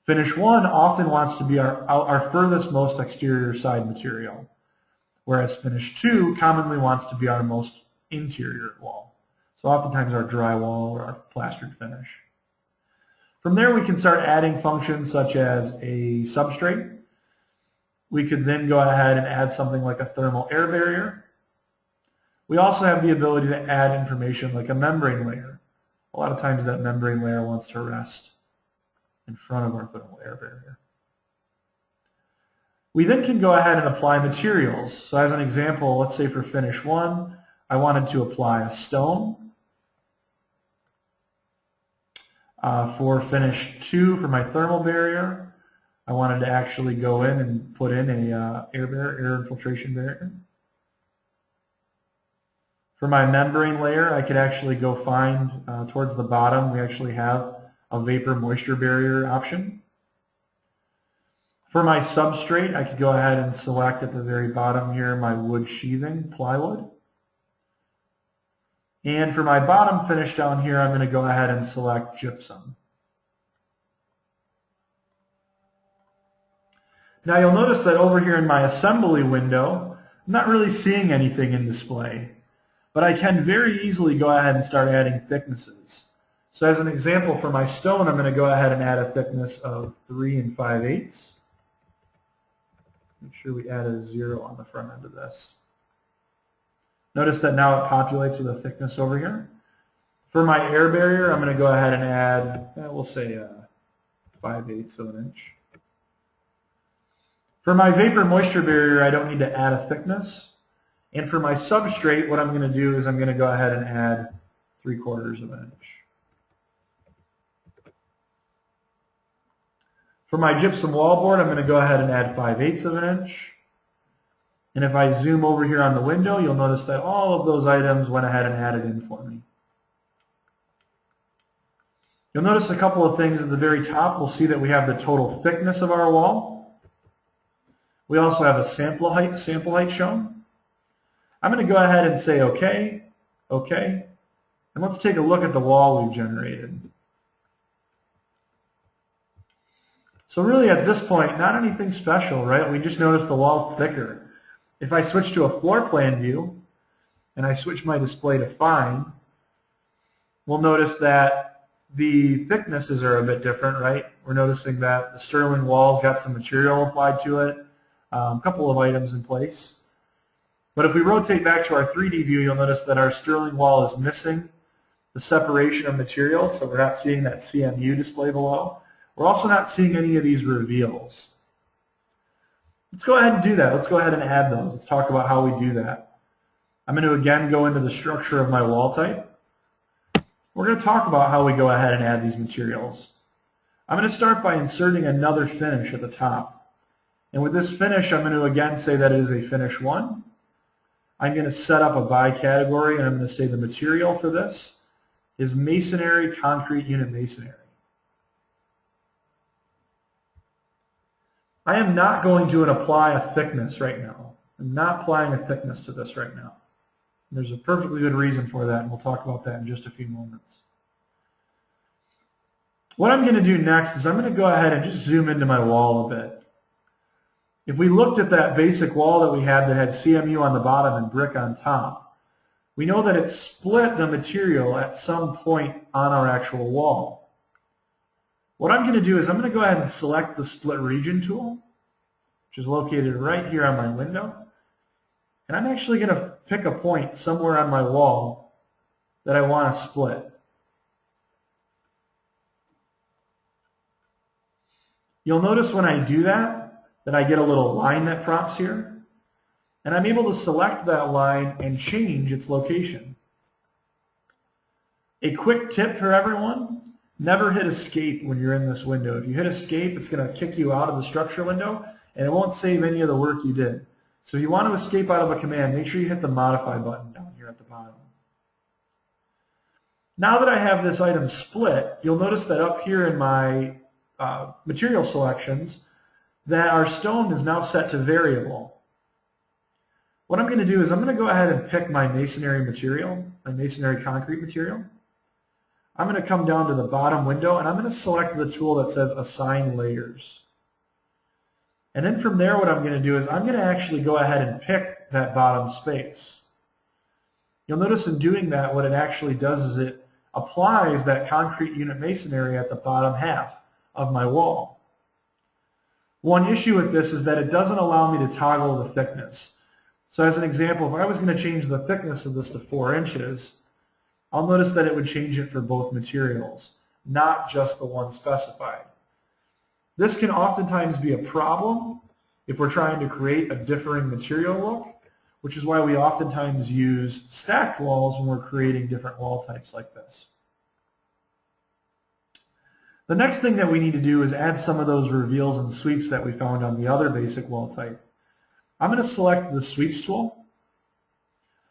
[SPEAKER 1] Finish 1 often wants to be our furthest most exterior side material, whereas finish 2 commonly wants to be our most interior wall. So oftentimes our drywall or our plastered finish. From there we can start adding functions such as a substrate. We could then go ahead and add something like a thermal air barrier. We also have the ability to add information like a membrane layer A lot of times that membrane layer wants to rest in front of our thermal air barrier. We then can go ahead and apply materials. So as an example, let's say for finish 1, I wanted to apply a stone. For finish 2, for my thermal barrier, I wanted to actually go in and put in a air infiltration barrier. For my membrane layer, I could actually go find towards the bottom, we actually have a vapor moisture barrier option. For my substrate, I could go ahead and select at the very bottom here my wood sheathing, plywood. And for my bottom finish down here, I'm going to go ahead and select gypsum. Now you'll notice that over here in my assembly window, I'm not really seeing anything in display, but I can very easily go ahead and start adding thicknesses. So as an example for my stone, I'm going to go ahead and add a thickness of 3 5/8. Make sure we add a 0 on the front end of this. Notice that now it populates with a thickness over here. For my air barrier, I'm going to go ahead and add, we'll say 5/8 of an inch. For my vapor moisture barrier, I don't need to add a thickness. And for my substrate, what I'm going to do is I'm going to go ahead and add 3/4 of an inch. For my gypsum wallboard, I'm going to go ahead and add 5/8 of an inch. And if I zoom over here on the window, you'll notice that all of those items went ahead and added in for me. You'll notice a couple of things at the very top. We'll see that we have the total thickness of our wall. We also have a sample height shown. I'm going to go ahead and say OK, OK. And let's take a look at the wall we've generated. So really at this point, not anything special, right? We just noticed the wall's thicker. If I switch to a floor plan view, and I switch my display to fine, we'll notice that the thicknesses are a bit different, right? We're noticing that the Sterling wall's got some material applied to it, a couple of items in place. But if we rotate back to our 3D view, you'll notice that our Sterling wall is missing the separation of materials, so we're not seeing that CMU display below. We're also not seeing any of these reveals. Let's go ahead and do that. Let's go ahead and add those. Let's talk about how we do that. I'm going to again go into the structure of my wall type. We're going to talk about how we go ahead and add these materials. I'm going to start by inserting another finish at the top. And with this finish, I'm going to again say that it is a finish 1. I'm going to set up a by category, and I'm going to say the material for this is masonry, concrete unit masonry. I am not going to apply a thickness right now. I'm not applying a thickness to this right now. And there's a perfectly good reason for that, and we'll talk about that in just a few moments. What I'm going to do next is I'm going to go ahead and just zoom into my wall a bit. If we looked at that basic wall that we had that had CMU on the bottom and brick on top, we know that it split the material at some point on our actual wall. What I'm going to do is I'm going to go ahead and select the split region tool, which is located right here on my window. And I'm actually going to pick a point somewhere on my wall that I want to split. You'll notice when I do that I get a little line that prompts here. And I'm able to select that line and change its location. A quick tip for everyone. Never hit escape when you're in this window. If you hit escape, it's going to kick you out of the structure window, and it won't save any of the work you did. So if you want to escape out of a command, make sure you hit the modify button down here at the bottom. Now that I have this item split, you'll notice that up here in my material selections, that our stone is now set to variable. What I'm going to do is I'm going to go ahead and pick my masonry material, my masonry concrete material. I'm going to come down to the bottom window, and I'm going to select the tool that says Assign Layers. And then from there, what I'm going to do is I'm going to actually go ahead and pick that bottom space. You'll notice in doing that, what it actually does is it applies that concrete unit masonry at the bottom half of my wall. One issue with this is that it doesn't allow me to toggle the thickness. So as an example, if I was going to change the thickness of this to 4 inches, I'll notice that it would change it for both materials, not just the one specified. This can oftentimes be a problem if we're trying to create a differing material look, which is why we oftentimes use stacked walls when we're creating different wall types like this. The next thing that we need to do is add some of those reveals and sweeps that we found on the other basic wall type. I'm going to select the sweeps tool.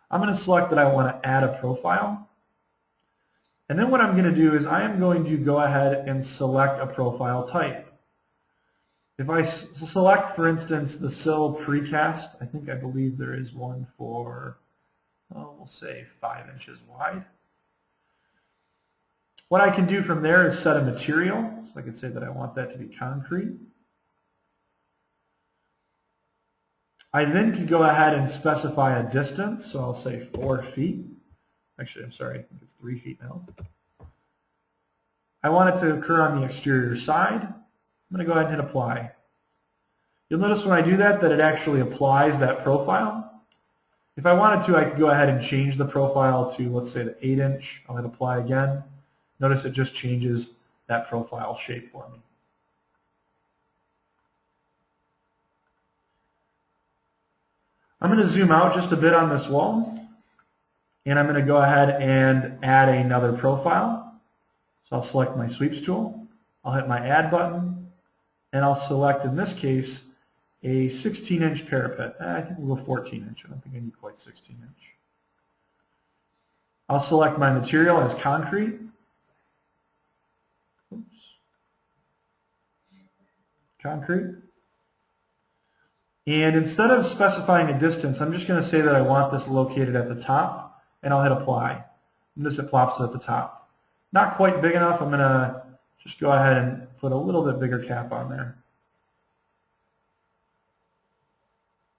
[SPEAKER 1] I'm going to select that I want to add a profile. And then what I'm going to do is I am going to go ahead and select a profile type. If I select, for instance, the sill precast, I believe there is one for, we'll say 5 inches wide. What I can do from there is set a material. So I can say that I want that to be concrete. I then can go ahead and specify a distance. So I'll say 4 feet. Actually, I'm sorry, I think it's 3 feet now. I want it to occur on the exterior side. I'm going to go ahead and hit apply. You'll notice when I do that it actually applies that profile. If I wanted to, I could go ahead and change the profile to, let's say, the 8-inch. I'll hit apply again. Notice it just changes that profile shape for me. I'm going to zoom out just a bit on this wall, and I'm going to go ahead and add another profile. So I'll select my sweeps tool. I'll hit my add button, and I'll select, in this case, a 16-inch parapet. I think we'll go 14-inch. I don't think I need quite 16-inch. I'll select my material as concrete. Oops. Concrete. And instead of specifying a distance, I'm just going to say that I want this located at the top, and I'll hit apply. Notice it plops at the top. Not quite big enough. I'm going to just go ahead and put a little bit bigger cap on there.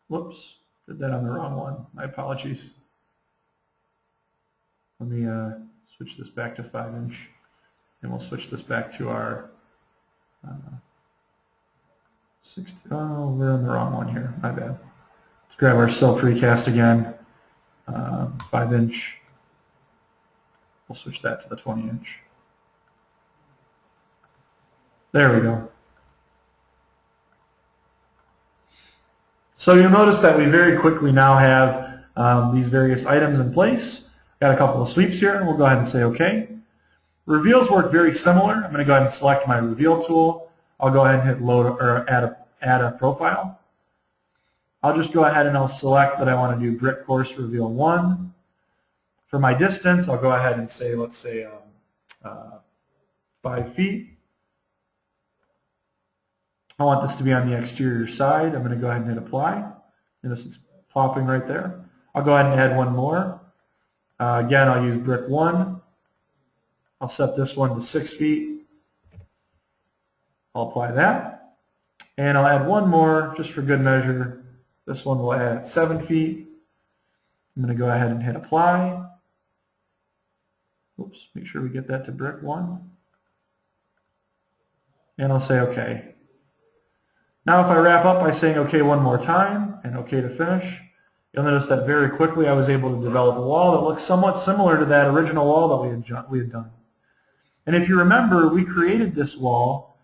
[SPEAKER 1] Whoops, did that on the wrong one. My apologies. Let me switch this back to 5-inch, and we'll switch this back to our 60. Oh, we're on the wrong one here. My bad. Let's grab our sill precast again. 5-inch. We'll switch that to the 20-inch. There we go. So you'll notice that we very quickly now have these various items in place. Got a couple of sweeps here, and we'll go ahead and say OK. Reveals work very similar. I'm going to go ahead and select my reveal tool. I'll go ahead and hit load or add a profile. I'll just go ahead and I'll select that I want to do brick course reveal 1. For my distance, I'll go ahead and say, let's say 5 feet. I want this to be on the exterior side. I'm going to go ahead and hit apply. Notice it's plopping right there. I'll go ahead and add one more. Again, I'll use brick 1. I'll set this one to 6 feet. I'll apply that. And I'll add one more just for good measure. This one will add at 7 feet. I'm going to go ahead and hit apply. Oops, make sure we get that to brick 1. And I'll say OK. Now if I wrap up by saying OK one more time and OK to finish, you'll notice that very quickly I was able to develop a wall that looks somewhat similar to that original wall that we had done. And if you remember, we created this wall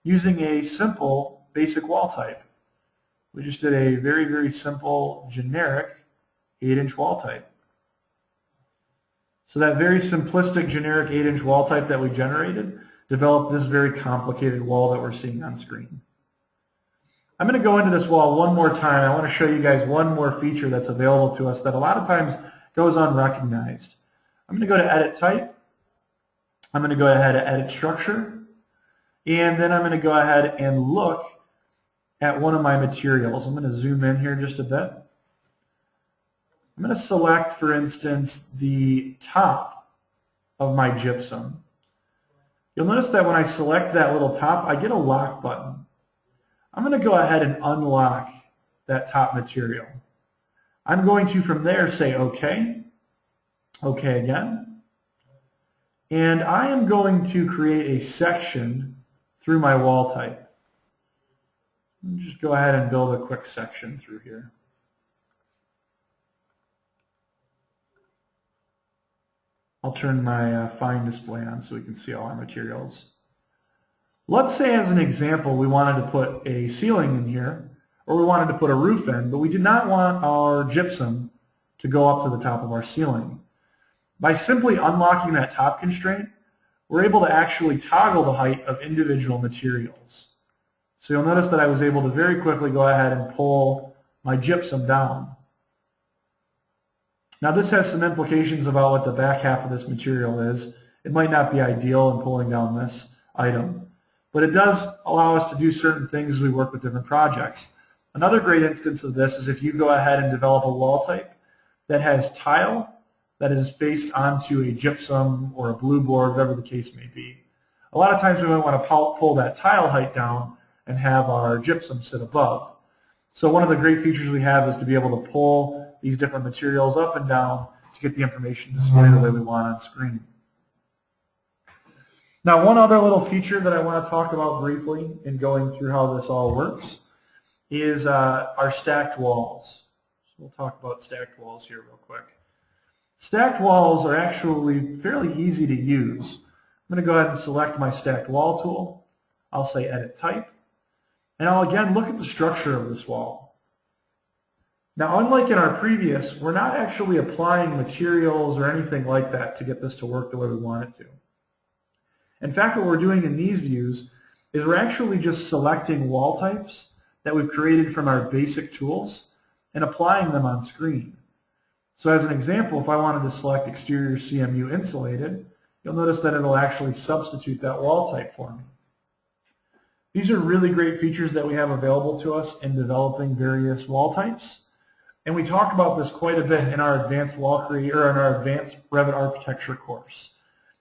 [SPEAKER 1] using a simple basic wall type. We just did a very, very simple generic 8-inch wall type. So that very simplistic generic 8-inch wall type that we generated developed this very complicated wall that we're seeing on screen. I'm going to go into this wall one more time. I want to show you guys one more feature that's available to us that a lot of times goes unrecognized. I'm going to go to Edit Type. I'm going to go ahead and Edit Structure. And then I'm going to go ahead and look at one of my materials. I'm going to zoom in here just a bit. I'm going to select, for instance, the top of my gypsum. You'll notice that when I select that little top, I get a lock button. I'm going to go ahead and unlock that top material. I'm going to, from there, say OK. OK again. And I am going to create a section through my wall type. Just go ahead and build a quick section through here. I'll turn my fine display on so we can see all our materials. Let's say as an example we wanted to put a ceiling in here, or we wanted to put a roof in, but we did not want our gypsum to go up to the top of our ceiling. By simply unlocking that top constraint, we're able to actually toggle the height of individual materials. So you'll notice that I was able to very quickly go ahead and pull my gypsum down. Now this has some implications about what the back half of this material is. It might not be ideal in pulling down this item, but it does allow us to do certain things as we work with different projects. Another great instance of this is if you go ahead and develop a wall type that has tile that is based onto a gypsum or a blue board, whatever the case may be. A lot of times we might want to pull that tile height down and have our gypsum sit above. So one of the great features we have is to be able to pull these different materials up and down to get the information displayed the way we want on screen. Now one other little feature that I want to talk about briefly in going through how this all works is our stacked walls. So we'll talk about stacked walls here real quick. Stacked walls are actually fairly easy to use. I'm going to go ahead and select my stacked wall tool. I'll say edit type. And I'll again look at the structure of this wall. Now unlike in our previous, we're not actually applying materials or anything like that to get this to work the way we want it to. In fact, what we're doing in these views is we're actually just selecting wall types that we've created from our basic tools and applying them on screen. So as an example, if I wanted to select exterior CMU insulated, you'll notice that it'll actually substitute that wall type for me. These are really great features that we have available to us in developing various wall types. And we talk about this quite a bit in our advanced advanced Revit architecture course.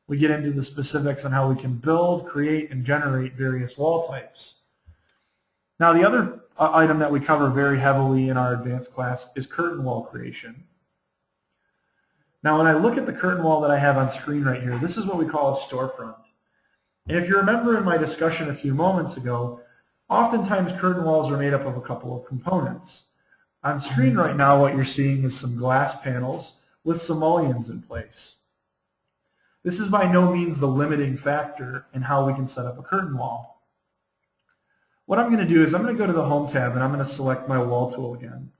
[SPEAKER 1] We get into the specifics on how we can build, create, and generate various wall types. Now the other item that we cover very heavily in our advanced class is curtain wall creation. Now when I look at the curtain wall that I have on screen right here, this is what we call a storefront. And if you remember in my discussion a few moments ago, oftentimes curtain walls are made up of a couple of components. On screen right now what you're seeing is some glass panels with some mullions in place. This is by no means the limiting factor in how we can set up a curtain wall. What I'm going to do is I'm going to go to the Home tab and I'm going to select my wall tool again.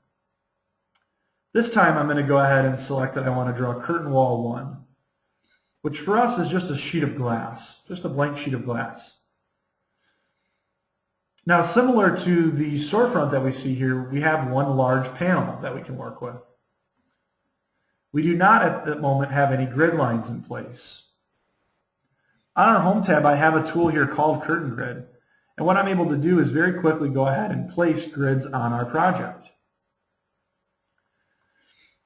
[SPEAKER 1] This time I'm going to go ahead and select that I want to draw curtain wall 1, which for us is just a sheet of glass, just a blank sheet of glass. Now similar to the storefront that we see here, we have one large panel that we can work with. We do not at the moment have any grid lines in place. On our Home tab I have a tool here called Curtain Grid, and what I'm able to do is very quickly go ahead and place grids on our project.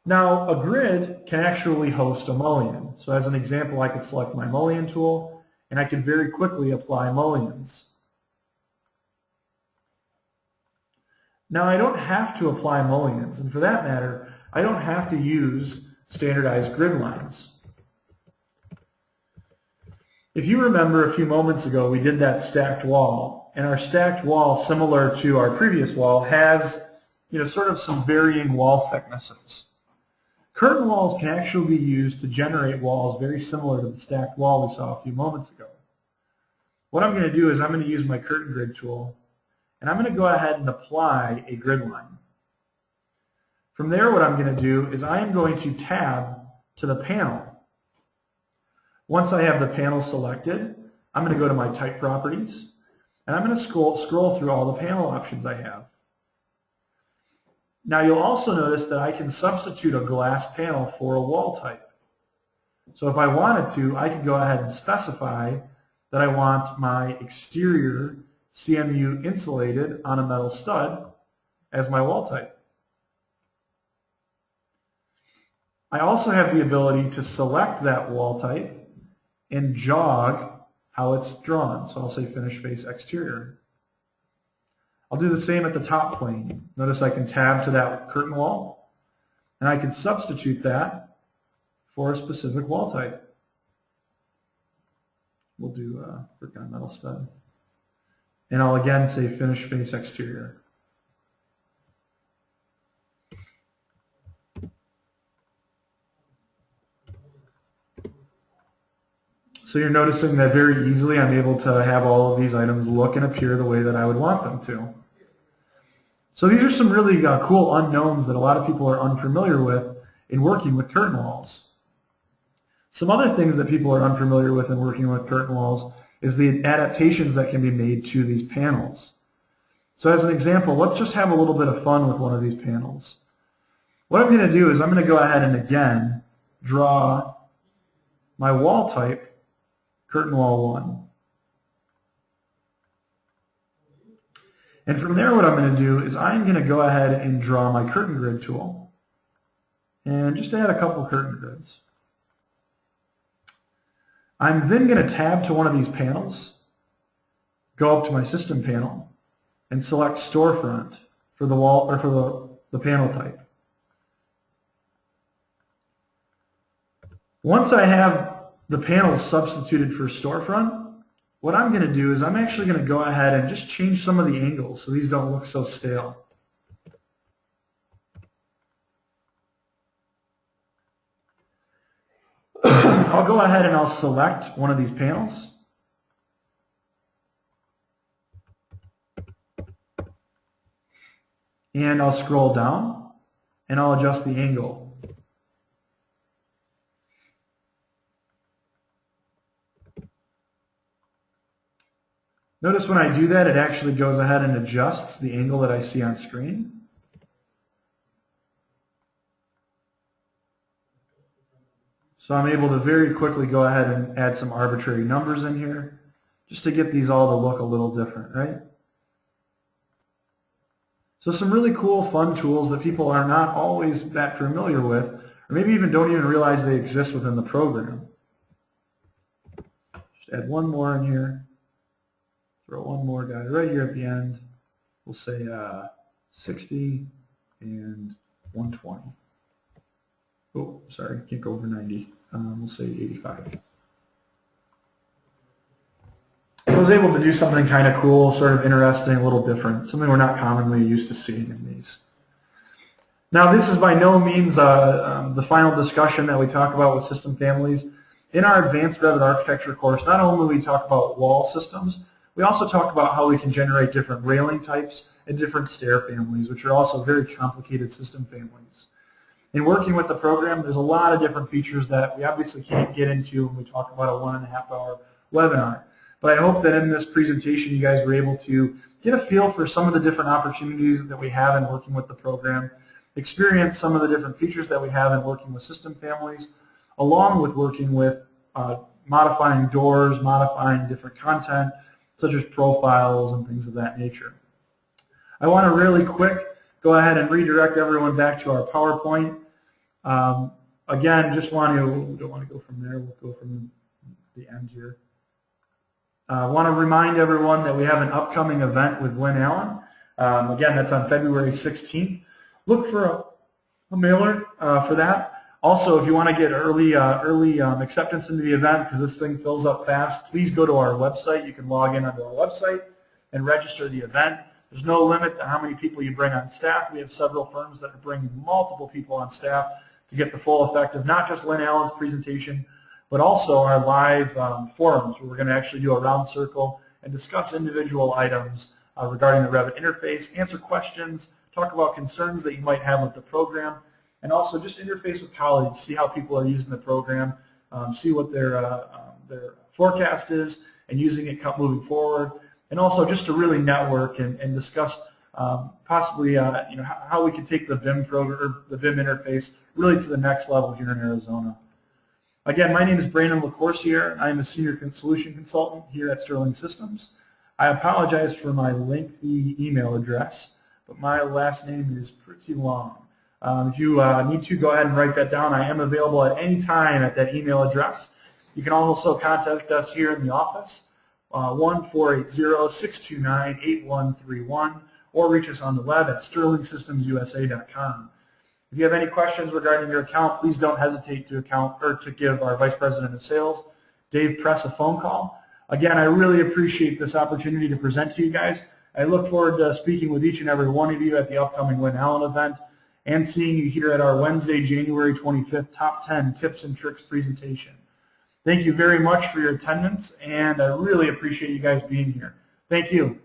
[SPEAKER 1] Now a grid can actually host a mullion. So as an example I could select my mullion tool and I can very quickly apply mullions. Now I don't have to apply mullions, and for that matter I don't have to use standardized grid lines. If you remember a few moments ago we did that stacked wall, and our stacked wall, similar to our previous wall, has sort of some varying wall thicknesses. Curtain walls can actually be used to generate walls very similar to the stacked wall we saw a few moments ago. What I'm going to do is I'm going to use my curtain grid tool and I'm going to go ahead and apply a grid line. From there what I'm going to do is I am going to tab to the panel. Once I have the panel selected, I'm going to go to my type properties and I'm going to scroll through all the panel options I have. Now you'll also notice that I can substitute a glass panel for a wall type. So if I wanted to, I could go ahead and specify that I want my exterior CMU insulated on a metal stud as my wall type. I also have the ability to select that wall type and jog how it's drawn. So I'll say finish face exterior. I'll do the same at the top plane. Notice I can tab to that curtain wall, and I can substitute that for a specific wall type. We'll do brick on metal stud. And I'll again say finish face exterior. So you're noticing that very easily I'm able to have all of these items look and appear the way that I would want them to. So these are some really cool unknowns that a lot of people are unfamiliar with in working with curtain walls. Some other things that people are unfamiliar with in working with curtain walls is the adaptations that can be made to these panels. So as an example, let's just have a little bit of fun with one of these panels. What I'm going to do is I'm going to go ahead and again draw my wall type, curtain wall 1. And from there what I'm going to do is I'm going to go ahead and draw my curtain grid tool and just add a couple curtain grids. I'm then going to tab to one of these panels, go up to my system panel, and select storefront for the wall or for the panel type. Once I have the panel substituted for storefront, what I'm going to do is I'm actually going to go ahead and just change some of the angles so these don't look so stale. I'll go ahead and I'll select one of these panels. And I'll scroll down and I'll adjust the angle. Notice when I do that, it actually goes ahead and adjusts the angle that I see on screen. So I'm able to very quickly go ahead and add some arbitrary numbers in here just to get these all to look a little different, right? So some really cool, fun tools that people are not always that familiar with, or maybe even don't even realize they exist within the program. Just add one more in here. Throw one more guy right here at the end. We'll say 60 and 120. Oh, sorry, can't go over 90. We'll say 85. So I was able to do something kind of cool, sort of interesting, a little different, something we're not commonly used to seeing in these. Now, this is by no means the final discussion that we talk about with system families. In our advanced Revit architecture course, not only do we talk about wall systems, we also talk about how we can generate different railing types and different stair families, which are also very complicated system families. In working with the program, there's a lot of different features that we obviously can't get into when we talk about a 1.5-hour webinar. But I hope that in this presentation you guys were able to get a feel for some of the different opportunities that we have in working with the program, experience some of the different features that we have in working with system families, along with working with modifying doors, modifying different content, such as profiles and things of that nature. I want to really quick go ahead and redirect everyone back to our PowerPoint. Again, don't want to go from there, we'll go from the end here. I want to remind everyone that we have an upcoming event with Lynn Allen. Again, that's on February 16th. Look for a mailer for that. Also, if you want to get early acceptance into the event, because this thing fills up fast, please go to our website. You can log in onto our website and register the event. There's no limit to how many people you bring on staff. We have several firms that are bringing multiple people on staff to get the full effect of not just Lynn Allen's presentation, but also our live forums where we're going to actually do a round circle and discuss individual items regarding the Revit interface, answer questions, talk about concerns that you might have with the program, and also just interface with colleagues, see how people are using the program, see what their forecast is, and using it moving forward, and also just to really network and discuss possibly how we can take the VIM program, or the VIM interface, really to the next level here in Arizona. Again, my name is Brandon LaCourciere. I am a Senior Solution Consultant here at Sterling Systems. I apologize for my lengthy email address, but my last name is pretty long. If you need to, go ahead and write that down. I am available at any time at that email address. You can also contact us here in the office, 1-480-629-8131, or reach us on the web at sterlingsystemsusa.com. If you have any questions regarding your account, please don't hesitate to give our Vice President of Sales, Dave Press, a phone call. Again, I really appreciate this opportunity to present to you guys. I look forward to speaking with each and every one of you at the upcoming Lynn Allen event and seeing you here at our Wednesday, January 25th Top 10 Tips and Tricks presentation. Thank you very much for your attendance, and I really appreciate you guys being here. Thank you.